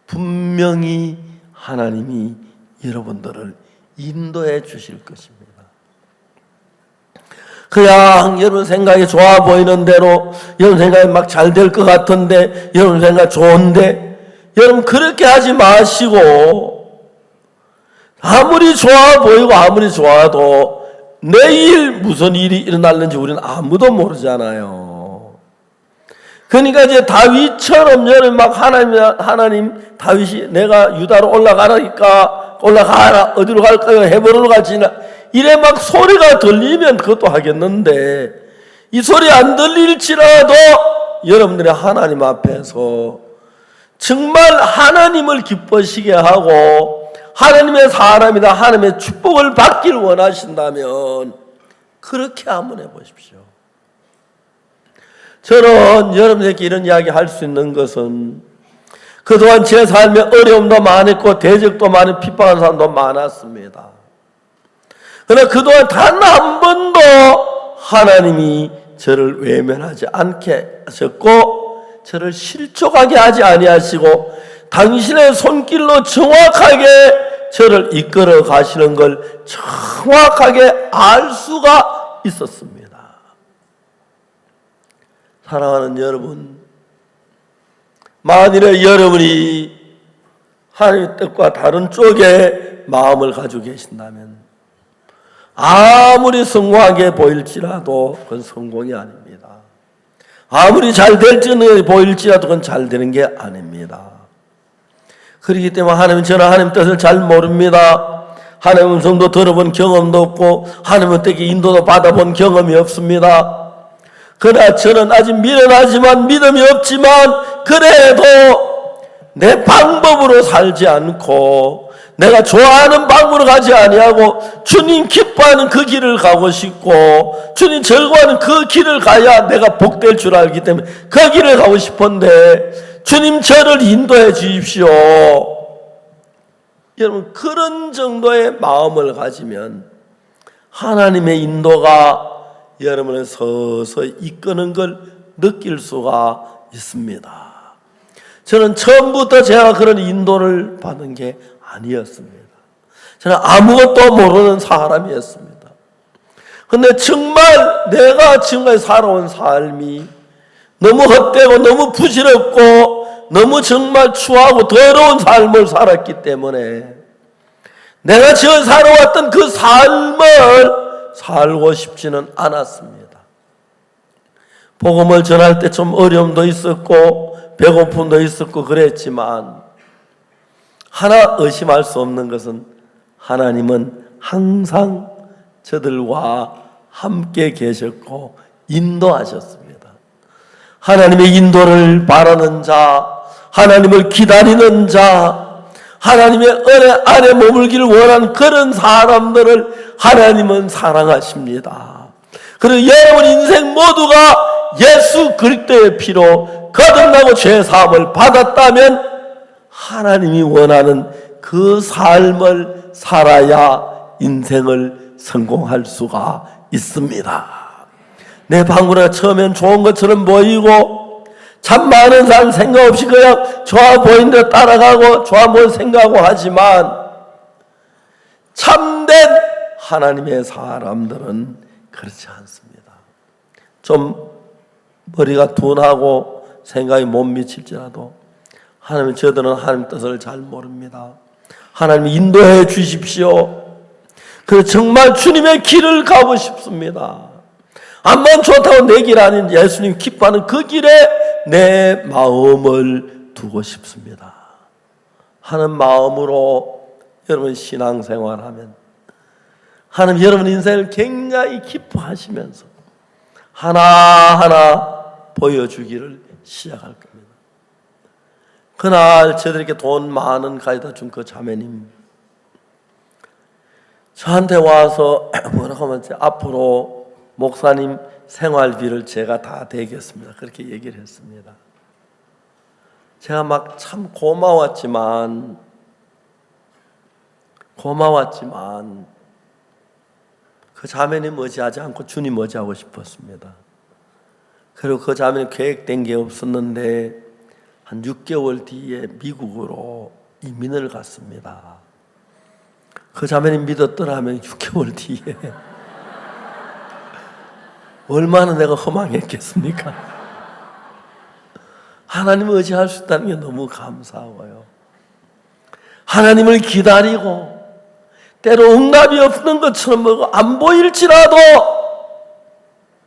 분명히 하나님이 여러분들을 인도해 주실 것입니다. 그냥 여러분 생각이 좋아 보이는 대로 여러분 생각이 막 잘 될 것 같은데 여러분 생각 좋은데 여러분 그렇게 하지 마시고 아무리 좋아 보이고 아무리 좋아도 내일 무슨 일이 일어날는지 우리는 아무도 모르잖아요. 그러니까 이제 다윗처럼 여러분 막 하나님 다윗이 내가 유다로 올라가라니까 올라가라 어디로 갈까요? 헤브론으로 갈지나 이래 막 소리가 들리면 그것도 하겠는데 이 소리 안 들릴지라도 여러분들이 하나님 앞에서 정말 하나님을 기뻐시게 하고 하나님의 사람이다 하나님의 축복을 받기를 원하신다면 그렇게 한번 해보십시오. 저는 여러분에게 이런 이야기 할 수 있는 것은 그동안 제 삶에 어려움도 많았고 대적도 많은 핍박한 사람도 많았습니다. 그러나 그동안 단 한 번도 하나님이 저를 외면하지 않게 하셨고 저를 실족하게 하지 아니하시고 당신의 손길로 정확하게 저를 이끌어 가시는 걸 정확하게 알 수가 있었습니다. 사랑하는 여러분, 만일에 여러분이 하나님의 뜻과 다른 쪽에 마음을 가지고 계신다면 아무리 성공하게 보일지라도 그건 성공이 아닙니다. 아무리 잘 될지는 보일지라도 그건 잘 되는 게 아닙니다. 그렇기 때문에 하나님은 저는 하나님 뜻을 잘 모릅니다. 하나님 음성도 들어본 경험도 없고 하나님 뜻에 인도도 받아본 경험이 없습니다. 그러나 저는 아직 미련하지만 믿음이 없지만 그래도 내 방법으로 살지 않고 내가 좋아하는 방법으로 가지 아니하고 주님 기뻐하는 그 길을 가고 싶고 주님 즐거워하는 그 길을 가야 내가 복될 줄 알기 때문에 그 길을 가고 싶은데 주님 저를 인도해 주십시오. 여러분 그런 정도의 마음을 가지면 하나님의 인도가 여러분을 서서히 이끄는 걸 느낄 수가 있습니다. 저는 처음부터 제가 그런 인도를 받은 게 아니었습니다. 저는 아무것도 모르는 사람이었습니다. 근데 정말 내가 지금까지 살아온 삶이 너무 헛되고 너무 부질없고 너무 정말 추하고 더러운 삶을 살았기 때문에 내가 지금 살아왔던 그 삶을 살고 싶지는 않았습니다. 복음을 전할 때 좀 어려움도 있었고 배고픔도 있었고 그랬지만 하나 의심할 수 없는 것은 하나님은 항상 저들과 함께 계셨고 인도하셨습니다. 하나님의 인도를 바라는 자, 하나님을 기다리는 자, 하나님의 은혜 안에 머물기를 원하는 그런 사람들을 하나님은 사랑하십니다. 그리고 여러분 인생 모두가 예수 그리스도의 피로 거듭나고 죄 사함을 받았다면 하나님이 원하는 그 삶을 살아야 인생을 성공할 수가 있습니다. 내 방구가 처음엔 좋은 것처럼 보이고 참 많은 사람 생각 없이 그냥 좋아 보이는 데 따라가고 좋아 보이는 생각하고 하지만 참된 하나님의 사람들은 그렇지 않습니다. 좀 머리가 둔하고 생각이 못 미칠지라도 하나님, 저들은 하나님 뜻을 잘 모릅니다. 하나님 인도해 주십시오. 그래서 정말 주님의 길을 가고 싶습니다. 암만 좋다고 내 길 아닌 예수님 기뻐하는 그 길에 내 마음을 두고 싶습니다 하는 마음으로 여러분 신앙생활하면 하나님 여러분 인생을 굉장히 기뻐하시면서 하나하나 보여주기를 시작할 겁니다. 그날 저들에게 돈 많은 가져다 준 그 자매님 저한테 와서 뭐라고 하면 앞으로 목사님 생활비를 제가 다 대겠습니다. 그렇게 얘기를 했습니다. 제가 막 참 고마웠지만 그 자매님 의지하지 않고 주님 의지하고 싶었습니다. 그리고 그 자매는 계획된 게 없었는데 한 6개월 뒤에 미국으로 이민을 갔습니다. 그 자매님 믿었더라면 6개월 뒤에 얼마나 내가 허망했겠습니까? 하나님을 의지할 수 있다는 게 너무 감사하고요. 하나님을 기다리고 때로 응답이 없는 것처럼 안 보일지라도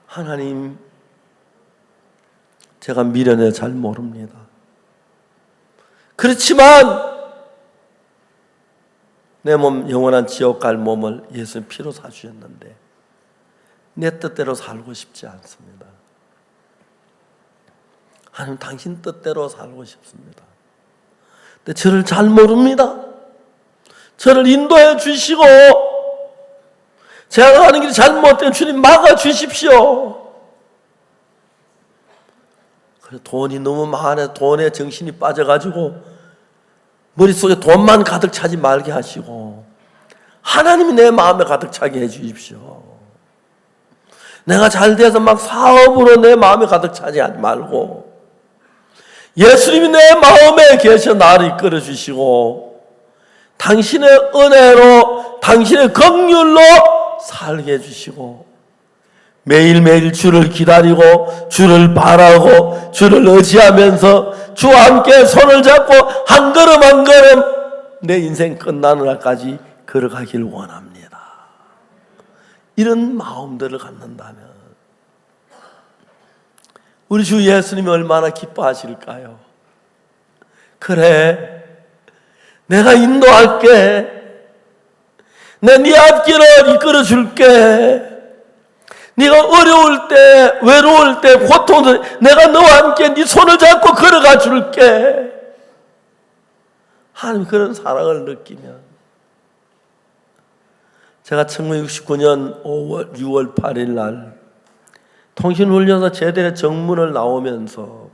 하나님 제가 미련에 잘 모릅니다. 그렇지만 내 몸 영원한 지옥 갈 몸을 예수님 피로 사주셨는데 내 뜻대로 살고 싶지 않습니다. 하나님 당신 뜻대로 살고 싶습니다. 근데 저를 잘 모릅니다. 저를 인도해 주시고 제가 가는 길이 잘못된 주님 막아 주십시오. 그래 돈이 너무 많아 돈에 정신이 빠져가지고 머릿속에 돈만 가득 차지 말게 하시고 하나님이 내 마음에 가득 차게 해 주십시오. 내가 잘 돼서 막 사업으로 내 마음에 가득 차지 말고 예수님이 내 마음에 계셔 나를 이끌어 주시고 당신의 은혜로 당신의 긍휼로 살게 해주시고 매일매일 주를 기다리고 주를 바라고 주를 의지하면서 주와 함께 손을 잡고 한 걸음 한 걸음 내 인생 끝나는 날까지 걸어가길 원합니다. 이런 마음들을 갖는다면 우리 주 예수님이 얼마나 기뻐하실까요? 그래 내가 인도할게. 내 네 앞길을 이끌어 줄게. 네가 어려울 때, 외로울 때, 고통을 내가 너와 함께 네 손을 잡고 걸어가 줄게. 하나님 그런 사랑을 느끼면 제가 1969년 6월 8일 날 통신훈련소 제대의 정문을 나오면서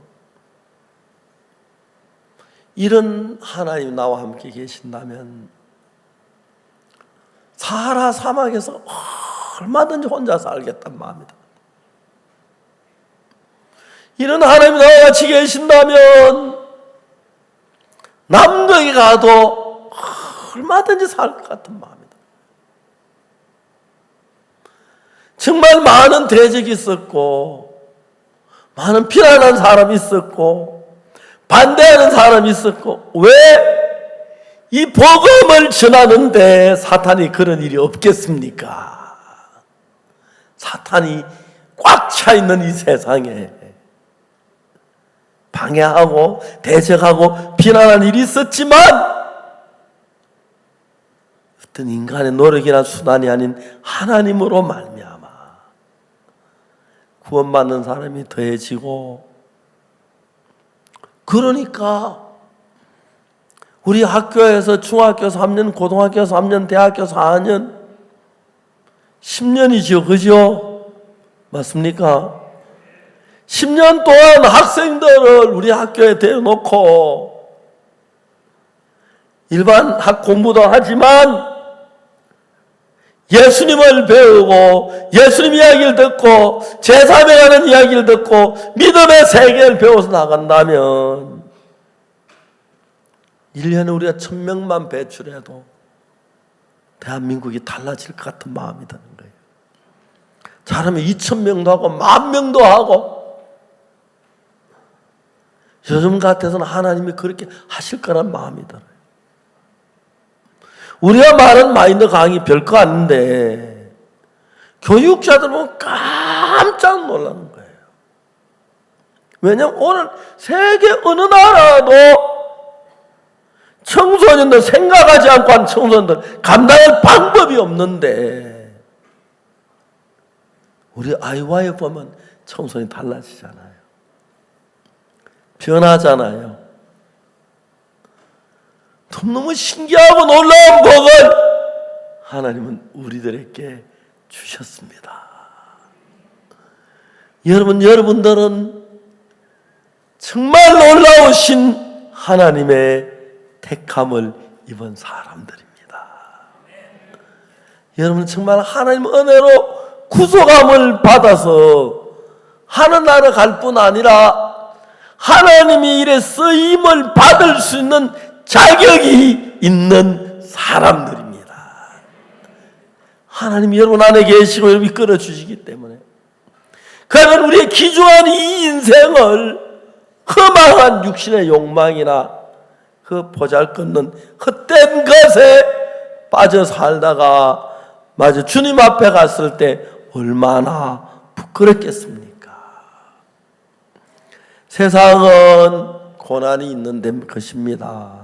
이런 하나님 나와 함께 계신다면 사하라 사막에서 얼마든지 혼자 살겠단 마음이다. 이런 하나님이 나와 같이 계신다면 남극에 가도 얼마든지 살 것 같은 마음이다. 정말 많은 대적이 있었고 많은 비난하는 사람이 있었고 반대하는 사람이 있었고 왜 이 복음을 전하는데 사탄이 그런 일이 없겠습니까? 사탄이 꽉 차 있는 이 세상에 방해하고 대적하고 비난하는 일이 있었지만 어떤 인간의 노력이나 수단이 아닌 하나님으로 말미암아 구원받는 사람이 더해지고 그러니까 우리 학교에서 중학교 3년, 고등학교 3년, 대학교 4년 10년이죠. 그죠? 맞습니까? 10년 동안 학생들을 우리 학교에 대놓고 일반 학 공부도 하지만 예수님을 배우고 예수님 이야기를 듣고 제3에 가는 이야기를 듣고 믿음의 세계를 배워서 나간다면 1년에 우리가 1000명만 배출해도 대한민국이 달라질 것 같은 마음이 드는 거예요. 잘하면 2000명도 하고 10,000명도 하고 요즘 같아서는 하나님이 그렇게 하실 거란 마음이 들어요. 우리가 말하는 마인드 강의 별거 아닌데 교육자들 보면 깜짝 놀라는 거예요. 왜냐하면 오늘 세계 어느 나라도 청소년들, 생각하지 않고 한 청소년들 감당할 방법이 없는데 우리 아이와이 보면 청소년이 달라지잖아요. 변하잖아요. 너무 신기하고 놀라운 복을 하나님은 우리들에게 주셨습니다. 여러분들은 정말 놀라우신 하나님의 택함을 입은 사람들입니다. 여러분 정말 하나님 은혜로 구속함을 받아서 하는 나라 갈 뿐 아니라 하나님이 일에 쓰임을 받을 수 있는 자격이 있는 사람들입니다. 하나님이 여러분 안에 계시고 여러분이 끌어주시기 때문에 그러면 우리의 기중한 이 인생을 허망한 육신의 욕망이나 그 보잘것없는 헛된 것에 빠져 살다가 마저 주님 앞에 갔을 때 얼마나 부끄럽겠습니까? 세상은 고난이 있는 것입니다.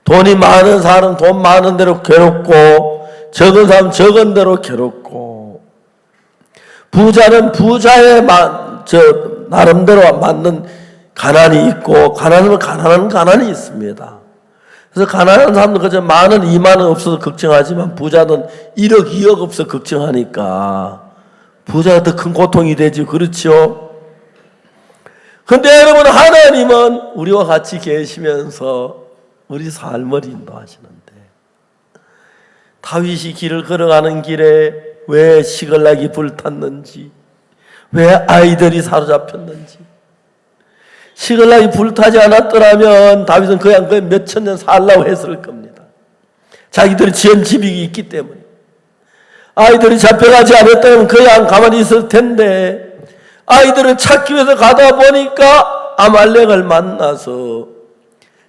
돈이 많은 사람은 돈 많은 대로 괴롭고 적은 사람은 적은 대로 괴롭고 부자는 부자의 나름대로 맞는 가난이 있고 가난하면 가난한 가난이 있습니다. 그래서 가난한 사람들 그저 10,000원, 20,000원 없어서 걱정하지만 부자는 1억, 2억 없어 걱정하니까 부자가 더 큰 고통이 되지. 그렇죠? 근데 여러분 하나님은 우리와 같이 계시면서 우리 삶을 인도하시는데 다윗이 길을 걸어가는 길에 왜 시글락이 불탔는지 왜 아이들이 사로잡혔는지 시글락이 불타지 않았더라면 다윗은 그냥 몇천 년 살라고 했을 겁니다. 자기들이 지은 집이 있기 때문에 아이들이 잡혀가지 않았다면 그냥 가만히 있을 텐데 아이들을 찾기 위해서 가다 보니까 아말렉을 만나서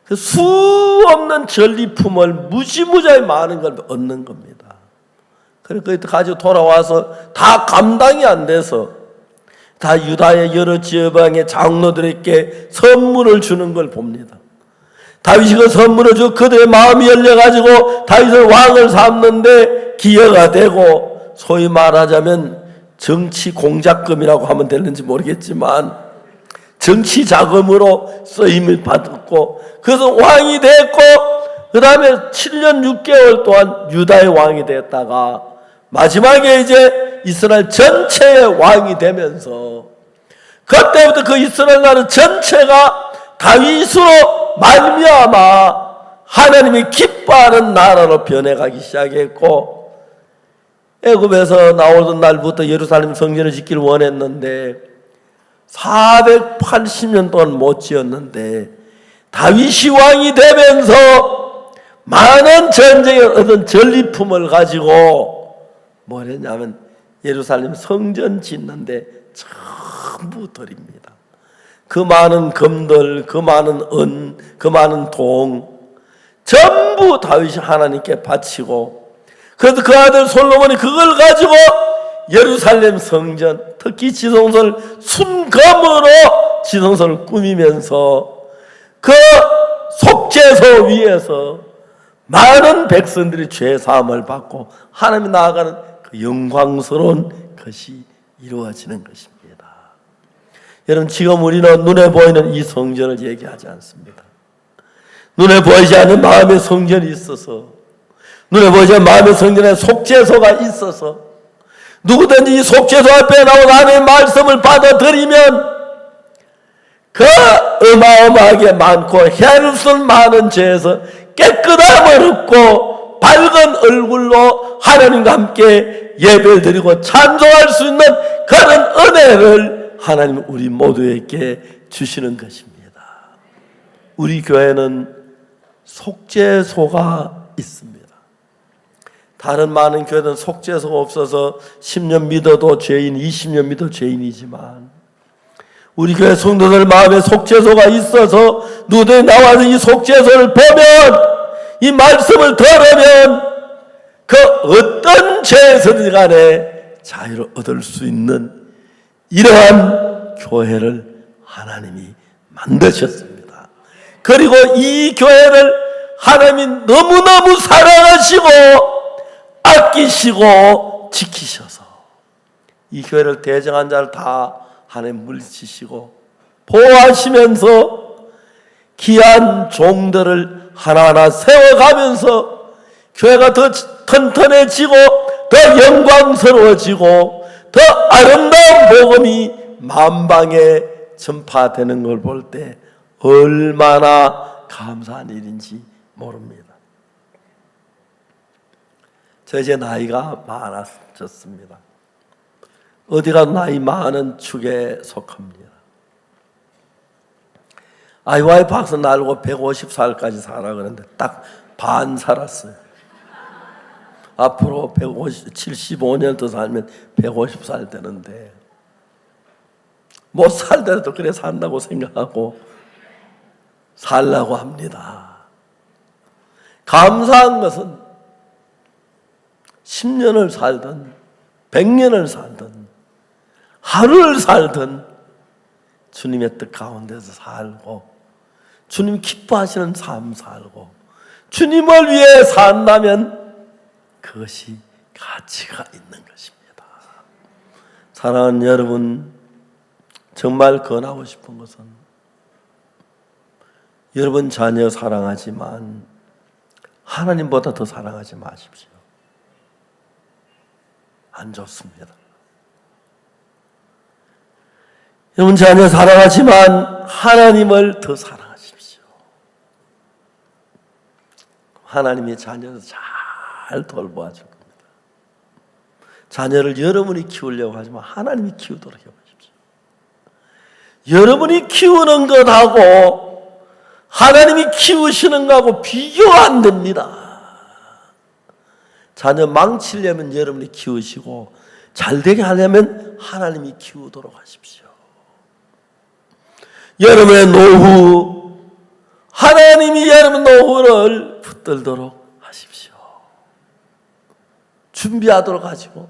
그 수 없는 전리품을 무지무지하게 많은 걸 얻는 겁니다. 그래서 가지고 돌아와서 다 감당이 안 돼서 다 유다의 여러 지방의 장로들에게 선물을 주는 걸 봅니다. 다윗이 그 선물을 주고 그들의 마음이 열려가지고 다윗을 왕을 삼는데 기여가 되고 소위 말하자면 정치 공작금이라고 하면 되는지 모르겠지만 정치 자금으로 쓰임을 받았고 그래서 왕이 됐고 그 다음에 7년 6개월 동안 유다의 왕이 됐다가 마지막에 이제 이스라엘 전체의 왕이 되면서 그때부터 그 이스라엘 나라 전체가 다윗으로 말미암아 하나님이 기뻐하는 나라로 변해가기 시작했고 애굽에서 나오던 날부터 예루살렘 성전을 짓기를 원했는데 480년 동안 못 지었는데 다윗이 왕이 되면서 많은 전쟁에 얻은 전리품을 가지고 뭘 했냐면 예루살렘 성전 짓는데 전부 드립니다. 그 많은 금들, 그 많은 은, 그 많은 동 전부 다윗이 하나님께 바치고 그래서 그 아들 솔로몬이 그걸 가지고 예루살렘 성전 특히 지성소를 순금으로 지성소를 꾸미면서 그 속죄소 위에서 많은 백성들이 죄 사함을 받고 하나님이 나아가는 그 영광스러운 것이 이루어지는 것입니다. 여러분 지금 우리는 눈에 보이는 이 성전을 얘기하지 않습니다. 눈에 보이지 않는 마음의 성전이 있어서 눈에 보이지 않는 마음의 성전에 속죄소가 있어서 누구든지 이 속죄소 앞에 나온 하나님의 말씀을 받아들이면 그 어마어마하게 많고 해할 수 없는 많은 죄에서 깨끗함을 얻고 밝은 얼굴로 하나님과 함께 예배를 드리고 찬송할 수 있는 그런 은혜를 하나님은 우리 모두에게 주시는 것입니다. 우리 교회는 속죄소가 있습니다. 다른 많은 교회는 속죄소가 없어서 10년 믿어도 죄인, 20년 믿어도 죄인이지만 우리 교회 성도들 마음에 속죄소가 있어서 누구들이 나와서 이 속죄소를 보면, 이 말씀을 들으면 그 어떤 죄에서든 간에 자유를 얻을 수 있는 이러한 교회를 하나님이 만드셨습니다. 그리고 이 교회를 하나님이 너무너무 사랑하시고 아끼시고 지키셔서 이 교회를 대적한 자를 다 하나님 물리치시고 보호하시면서 귀한 종들을 하나하나 세워가면서 교회가 더 튼튼해지고 더 영광스러워지고 더 아름다운 복음이 만방에 전파되는 걸 볼 때 얼마나 감사한 일인지 모릅니다. 저 이제 나이가 많아졌습니다. 어디가 나이 많은 축에 속합니다. 아이와이 박사 날고 150살까지 살아 그랬는데 딱 반 살았어요. 앞으로 75년 더 살면 150살 되는데 못 살더라도 그래 산다고 생각하고 살라고 합니다. 감사한 것은 10년을 살든 100년을 살든 하루를 살든 주님의 뜻 가운데서 살고 주님 기뻐하시는 삶 살고 주님을 위해 산다면 그것이 가치가 있는 것입니다. 사랑하는 여러분, 정말 권하고 싶은 것은 여러분 자녀 사랑하지만 하나님보다 더 사랑하지 마십시오. 안 좋습니다. 여러분 자녀 사랑하지만 하나님을 더 사랑하십시오. 하나님이 자녀를 잘 돌보아 줄 겁니다. 자녀를 여러분이 키우려고 하지만 하나님이 키우도록 해보십시오. 여러분이 키우는 것하고 하나님이 키우시는 것하고 비교가 안 됩니다. 자녀 망치려면 여러분이 키우시고 잘되게 하려면 하나님이 키우도록 하십시오. 여러분의 노후, 하나님이 여러분 노후를 붙들도록 하십시오. 준비하도록 하시고,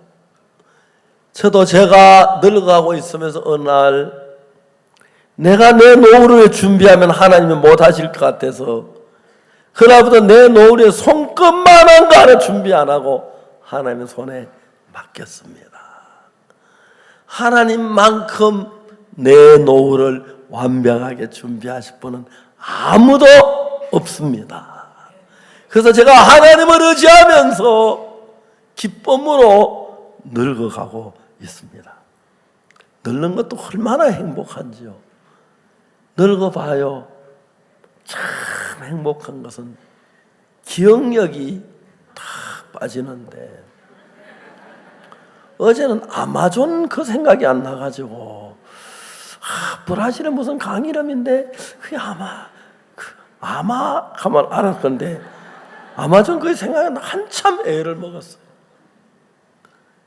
저도 제가 늙어가고 있으면서 어느 날 내가 내 노후를 준비하면 하나님이 못하실 것 같아서 그날부터 내 노후에 손끝만한 거 하나 준비 안 하고 하나님 손에 맡겼습니다. 하나님만큼 내 노후를 완벽하게 준비하실 분은 아무도 없습니다. 그래서 제가 하나님을 의지하면서 기쁨으로 늙어가고 있습니다. 늙는 것도 얼마나 행복한지요. 늙어봐요. 참 행복한 것은 기억력이 다 빠지는데 어제는 아마존 그 생각이 안 나가지고 브라질에 무슨 강이름인데 그게 아마 가만 알았건데 아마존 그 생각이 나 한참 애를 먹었어요.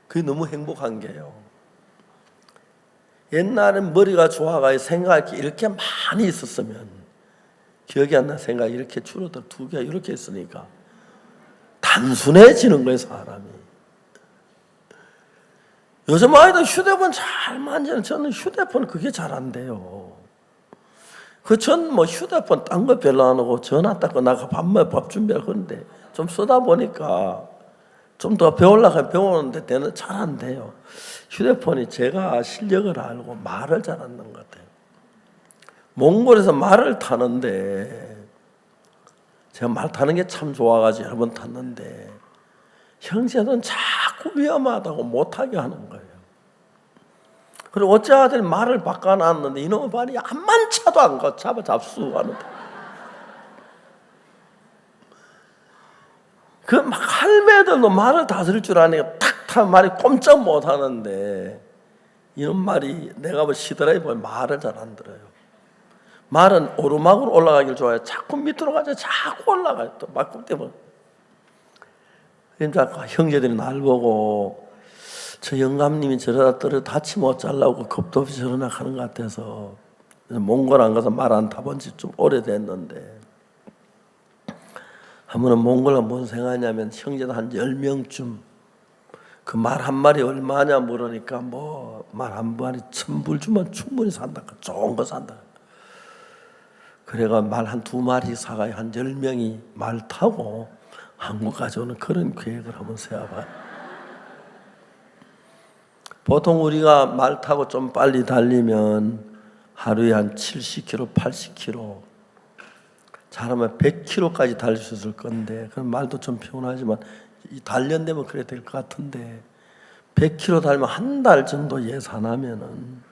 그게 너무 행복한 게요. 옛날엔 머리가 좋아가지고 생각할 게 이렇게 많이 있었으면 기억이 안 나 생각이 이렇게 줄어들 두 개가 이렇게 있으니까 단순해지는 거예요, 사람이. 요즘 아이들 휴대폰 잘 만지는 저는 휴대폰 그게 잘 안 돼요. 전 뭐 휴대폰 딴 거 별로 안 하고 전화 닦고 나가 밥 준비하고 하는데 좀 쓰다 보니까 좀 더 배우려고 배우는데 되는 잘 안 돼요. 휴대폰이 제가 실력을 알고 말을 잘 안 하는 것 같아요. 몽골에서 말을 타는데 제가 말 타는 게 참 좋아가지고 여러 번 탔는데 형제들은 자꾸 위험하다고 못하게 하는 거예요. 그리고 어찌하든 말을 바꿔놨는데 이놈의 말이 암만 차도 안 가. 잡수하는데 그 막 할매들도 말을 다스릴 줄 아니까 탁탁 말이 꼼짝 못하는데 이런 말이 내가 뭐 시드라이 보면 말을 잘 안 들어요. 말은 오르막으로 올라가길 좋아해요. 자꾸 밑으로 가자 자꾸 올라가요. 또 막국 때문에. 그러니까 형제들이 날 보고 저 영감님이 저러다 떨어 다치 못 잘라고 겁도 없이 저러나 하는 것 같아서 몽골 안 가서 말 안 타본 지 좀 오래됐는데, 한 번은 몽골가 뭔 생각하냐면 형제들 한 10명쯤 그 말 한 마리 얼마냐 물으니까 뭐 말 한 마리 1000불 주면 충분히 산다, 좋은 거 산다. 그래가 말 한 2마리 사가 한 10명이 말 타고 한국 가져오는 그런 계획을 한번 세워봐요. 보통 우리가 말 타고 좀 빨리 달리면 하루에 한 70km, 80km, 잘하면 100km까지 달릴 수 있을 건데, 그럼 말도 좀 피곤하지만 이 단련되면 그래 될 것 같은데, 100km 달면 한 달 정도 예산하면은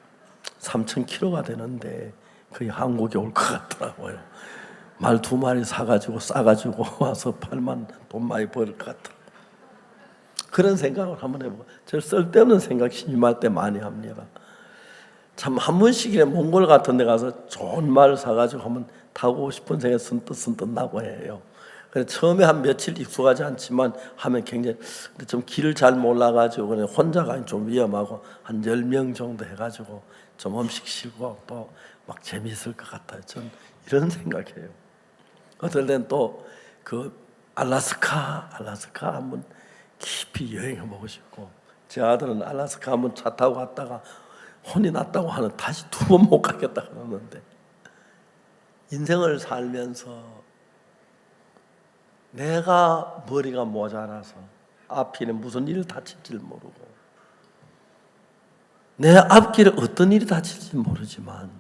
3000km가 되는데 거의 한국에 올 것 같더라고요. 말 2마리 사가지고 싸가지고 와서 팔면 돈 많이 벌 것 같더라고요. 그런 생각을 한번 해보고, 저 쓸데없는 생각 심할 때 많이 합니다. 참 한 번씩이나 몽골 같은 데 가서 좋은 말 사가지고 한번 타고 싶은 생각이 선뜻 나고 해요. 그래서 처음에 한 며칠 익숙하지 않지만 하면 굉장히, 근데 좀 길을 잘 몰라가지고 그냥 혼자 가긴 좀 위험하고 한 10명 정도 해가지고 좀 음식 쉬고 또 막 재미있을 것 같아요. 전 이런 생각해요. 어떨 땐 또 그 알래스카 한번 깊이 여행해보고 싶고, 제 아들은 알래스카 한번 차 타고 갔다가 혼이 났다고 하는, 다시 2번 못 가겠다 그러는데, 인생을 살면서 내가 머리가 모자라서 앞길에 무슨 일이 닥칠지 모르고, 내 앞길에 어떤 일이 닥칠지 모르지만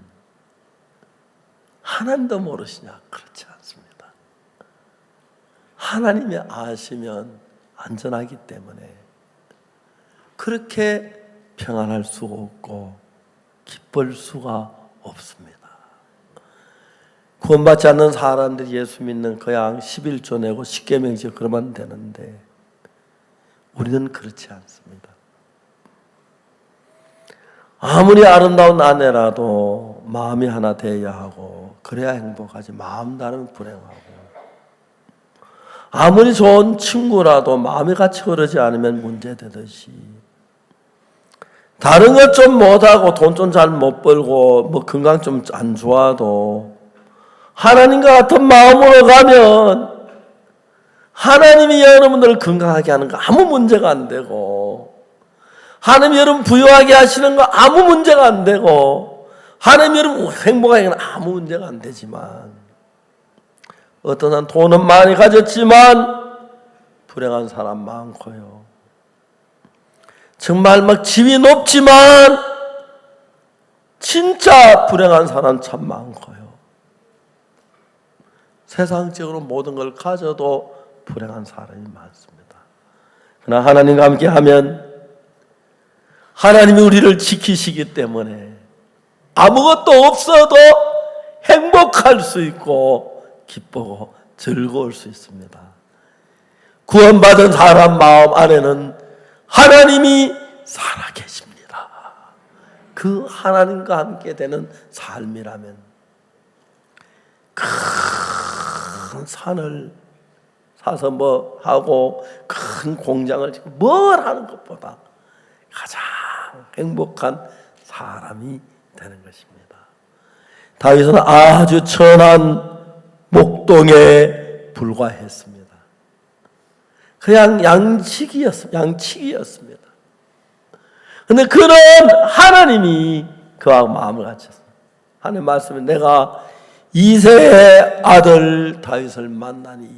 하나님도 모르시냐? 그렇지 않습니다. 하나님이 아시면 안전하기 때문에 그렇게 평안할 수가 없고 기쁠 수가 없습니다. 구원받지 않는 사람들이 예수 믿는 그냥 11조 내고 10계명 지어 그러면 되는데, 우리는 그렇지 않습니다. 아무리 아름다운 아내라도 마음이 하나 되어야 하고, 그래야 행복하지 마음 다르면 불행하고, 아무리 좋은 친구라도 마음이 같이 흐르지 않으면 문제되듯이, 다른 것 좀 못하고 돈 좀 잘 못 벌고 뭐 건강 좀 안 좋아도 하나님과 같은 마음으로 가면 하나님이 여러분들을 건강하게 하는 거 아무 문제가 안 되고, 하나님이 여러분 부유하게 하시는 거 아무 문제가 안 되고, 하나님이 여러분 행복하게 하는 거 아무 문제가 안 되지만, 어떤 사람 돈은 많이 가졌지만 불행한 사람 많고요. 정말 막 집이 높지만 진짜 불행한 사람 참 많고요. 세상적으로 모든 걸 가져도 불행한 사람이 많습니다. 그러나 하나님과 함께 하면 하나님이 우리를 지키시기 때문에 아무것도 없어도 행복할 수 있고 기쁘고 즐거울 수 있습니다. 구원받은 사람 마음 안에는 하나님이 살아계십니다. 그 하나님과 함께 되는 삶이라면 큰 산을 사서 뭐 하고 큰 공장을 짓고 뭘 하는 것보다 가장 행복한 사람이 되는 것입니다. 다윗은 아주 천한 목동에 불과했습니다. 그냥 양치기였습니다. 그런데 그는 하나님이 그와 마음을 같이했습니다. 하나님 말씀에 내가 이새의 아들 다윗을 만나니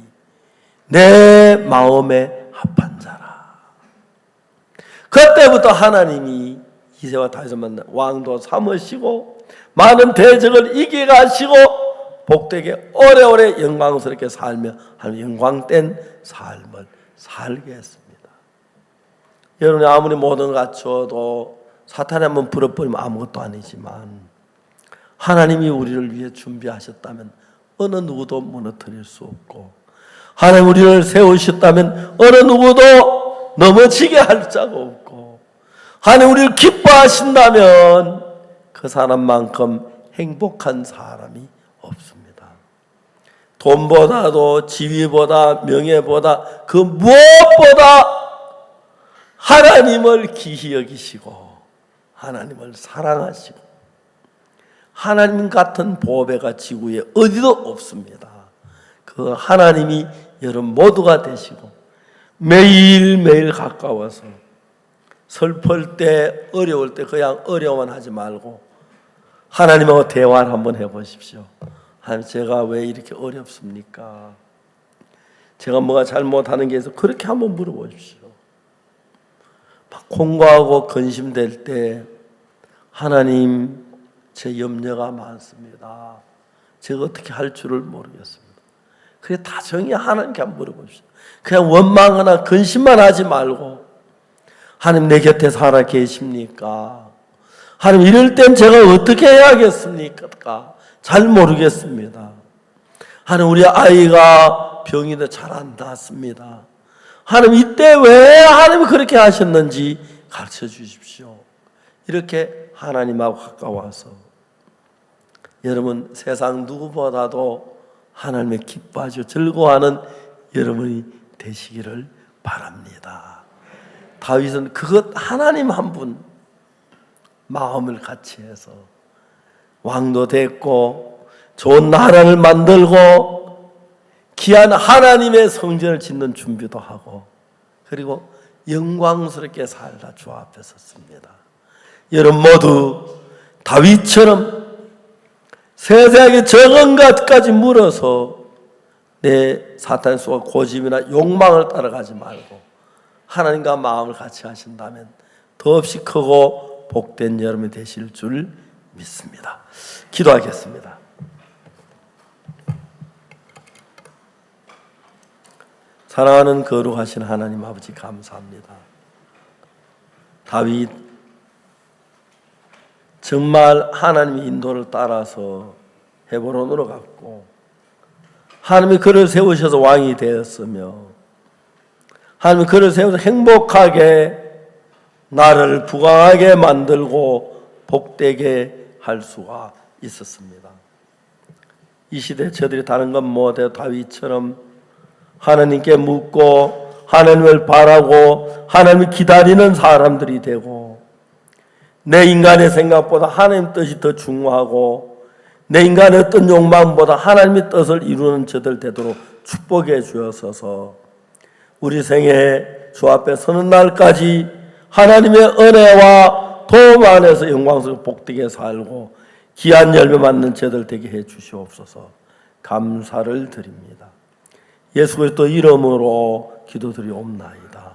내 마음에 합한 자라. 그때부터 하나님이 이새와 다윗을 만나 왕도 삼으시고 많은 대적을 이겨가시고 복되게 오래오래 영광스럽게 살며 영광된 삶을 살게 했습니다. 여러분이 아무리 모든 걸 갖춰도 사탄이 한번 불어버리면 아무것도 아니지만, 하나님이 우리를 위해 준비하셨다면 어느 누구도 무너뜨릴 수 없고, 하나님 우리를 세우셨다면 어느 누구도 넘어지게 할 자가 없고, 하나님 우리를 기뻐하신다면 그 사람만큼 행복한 사람이 없습니다. 돈보다도 지위보다 명예보다 그 무엇보다 하나님을 귀히 여기시고 하나님을 사랑하시고 하나님 같은 보배가 지구에 어디도 없습니다. 그 하나님이 여러분 모두가 되시고 매일매일 가까워서 슬플 때 어려울 때 그냥 어려워만 하지 말고 하나님하고 대화를 한번 해보십시오. 하나님, 제가 왜 이렇게 어렵습니까? 제가 뭐가 잘못하는 게 있어서 그렇게 한번 물어보십시오. 막 공고하고 근심될 때 하나님, 제 염려가 많습니다. 제가 어떻게 할 줄을 모르겠습니다. 그래 다정히 하나님께 한번 물어보십시오. 그냥 원망하나 근심만 하지 말고 하나님, 내 곁에 살아 계십니까? 하나님, 이럴 땐 제가 어떻게 해야겠습니까? 잘 모르겠습니다. 하나님, 우리 아이가 병인데 잘 안 낫습니다. 하나님, 이때 왜 하나님이 그렇게 하셨는지 가르쳐 주십시오. 이렇게 하나님하고 가까워서 여러분 세상 누구보다도 하나님의 기뻐하시고 즐거워하는 여러분이 되시기를 바랍니다. 다윗은 그것 하나님 한 분 마음을 같이 해서 왕도 됐고 좋은 나라를 만들고 귀한 하나님의 성전을 짓는 준비도 하고 그리고 영광스럽게 살다 주 앞에 섰습니다. 여러분 모두 다윗처럼 세상의 적은 것까지 물어서 내 사탄 속의 고집이나 욕망을 따라가지 말고 하나님과 마음을 같이 하신다면 더없이 크고 복된 여러분이 되실 줄 믿습니다. 기도하겠습니다. 사랑하는 거룩하신 하나님 아버지, 감사합니다. 다윗 정말 하나님의 인도를 따라서 헤브론으로 갔고 하나님이 그를 세우셔서 왕이 되었으며 하나님이 그를 세워서 행복하게 나를 부강하게 만들고 복되게 할 수가 있었습니다. 이 시대 저들이 다른 건 못해도 다윗처럼 하나님께 묻고 하나님을 바라고 하나님을 기다리는 사람들이 되고 내 인간의 생각보다 하나님 뜻이 더 중요하고 내 인간의 어떤 욕망보다 하나님의 뜻을 이루는 저들 되도록 축복해 주옵소서. 우리 생에 주 앞에 서는 날까지 하나님의 은혜와 도움 안에서 영광스럽고 복되게 살고 귀한 열매 맞는 저들 되게 해 주시옵소서. 감사를 드립니다. 예수 그리스도 이름으로 기도드리옵나이다.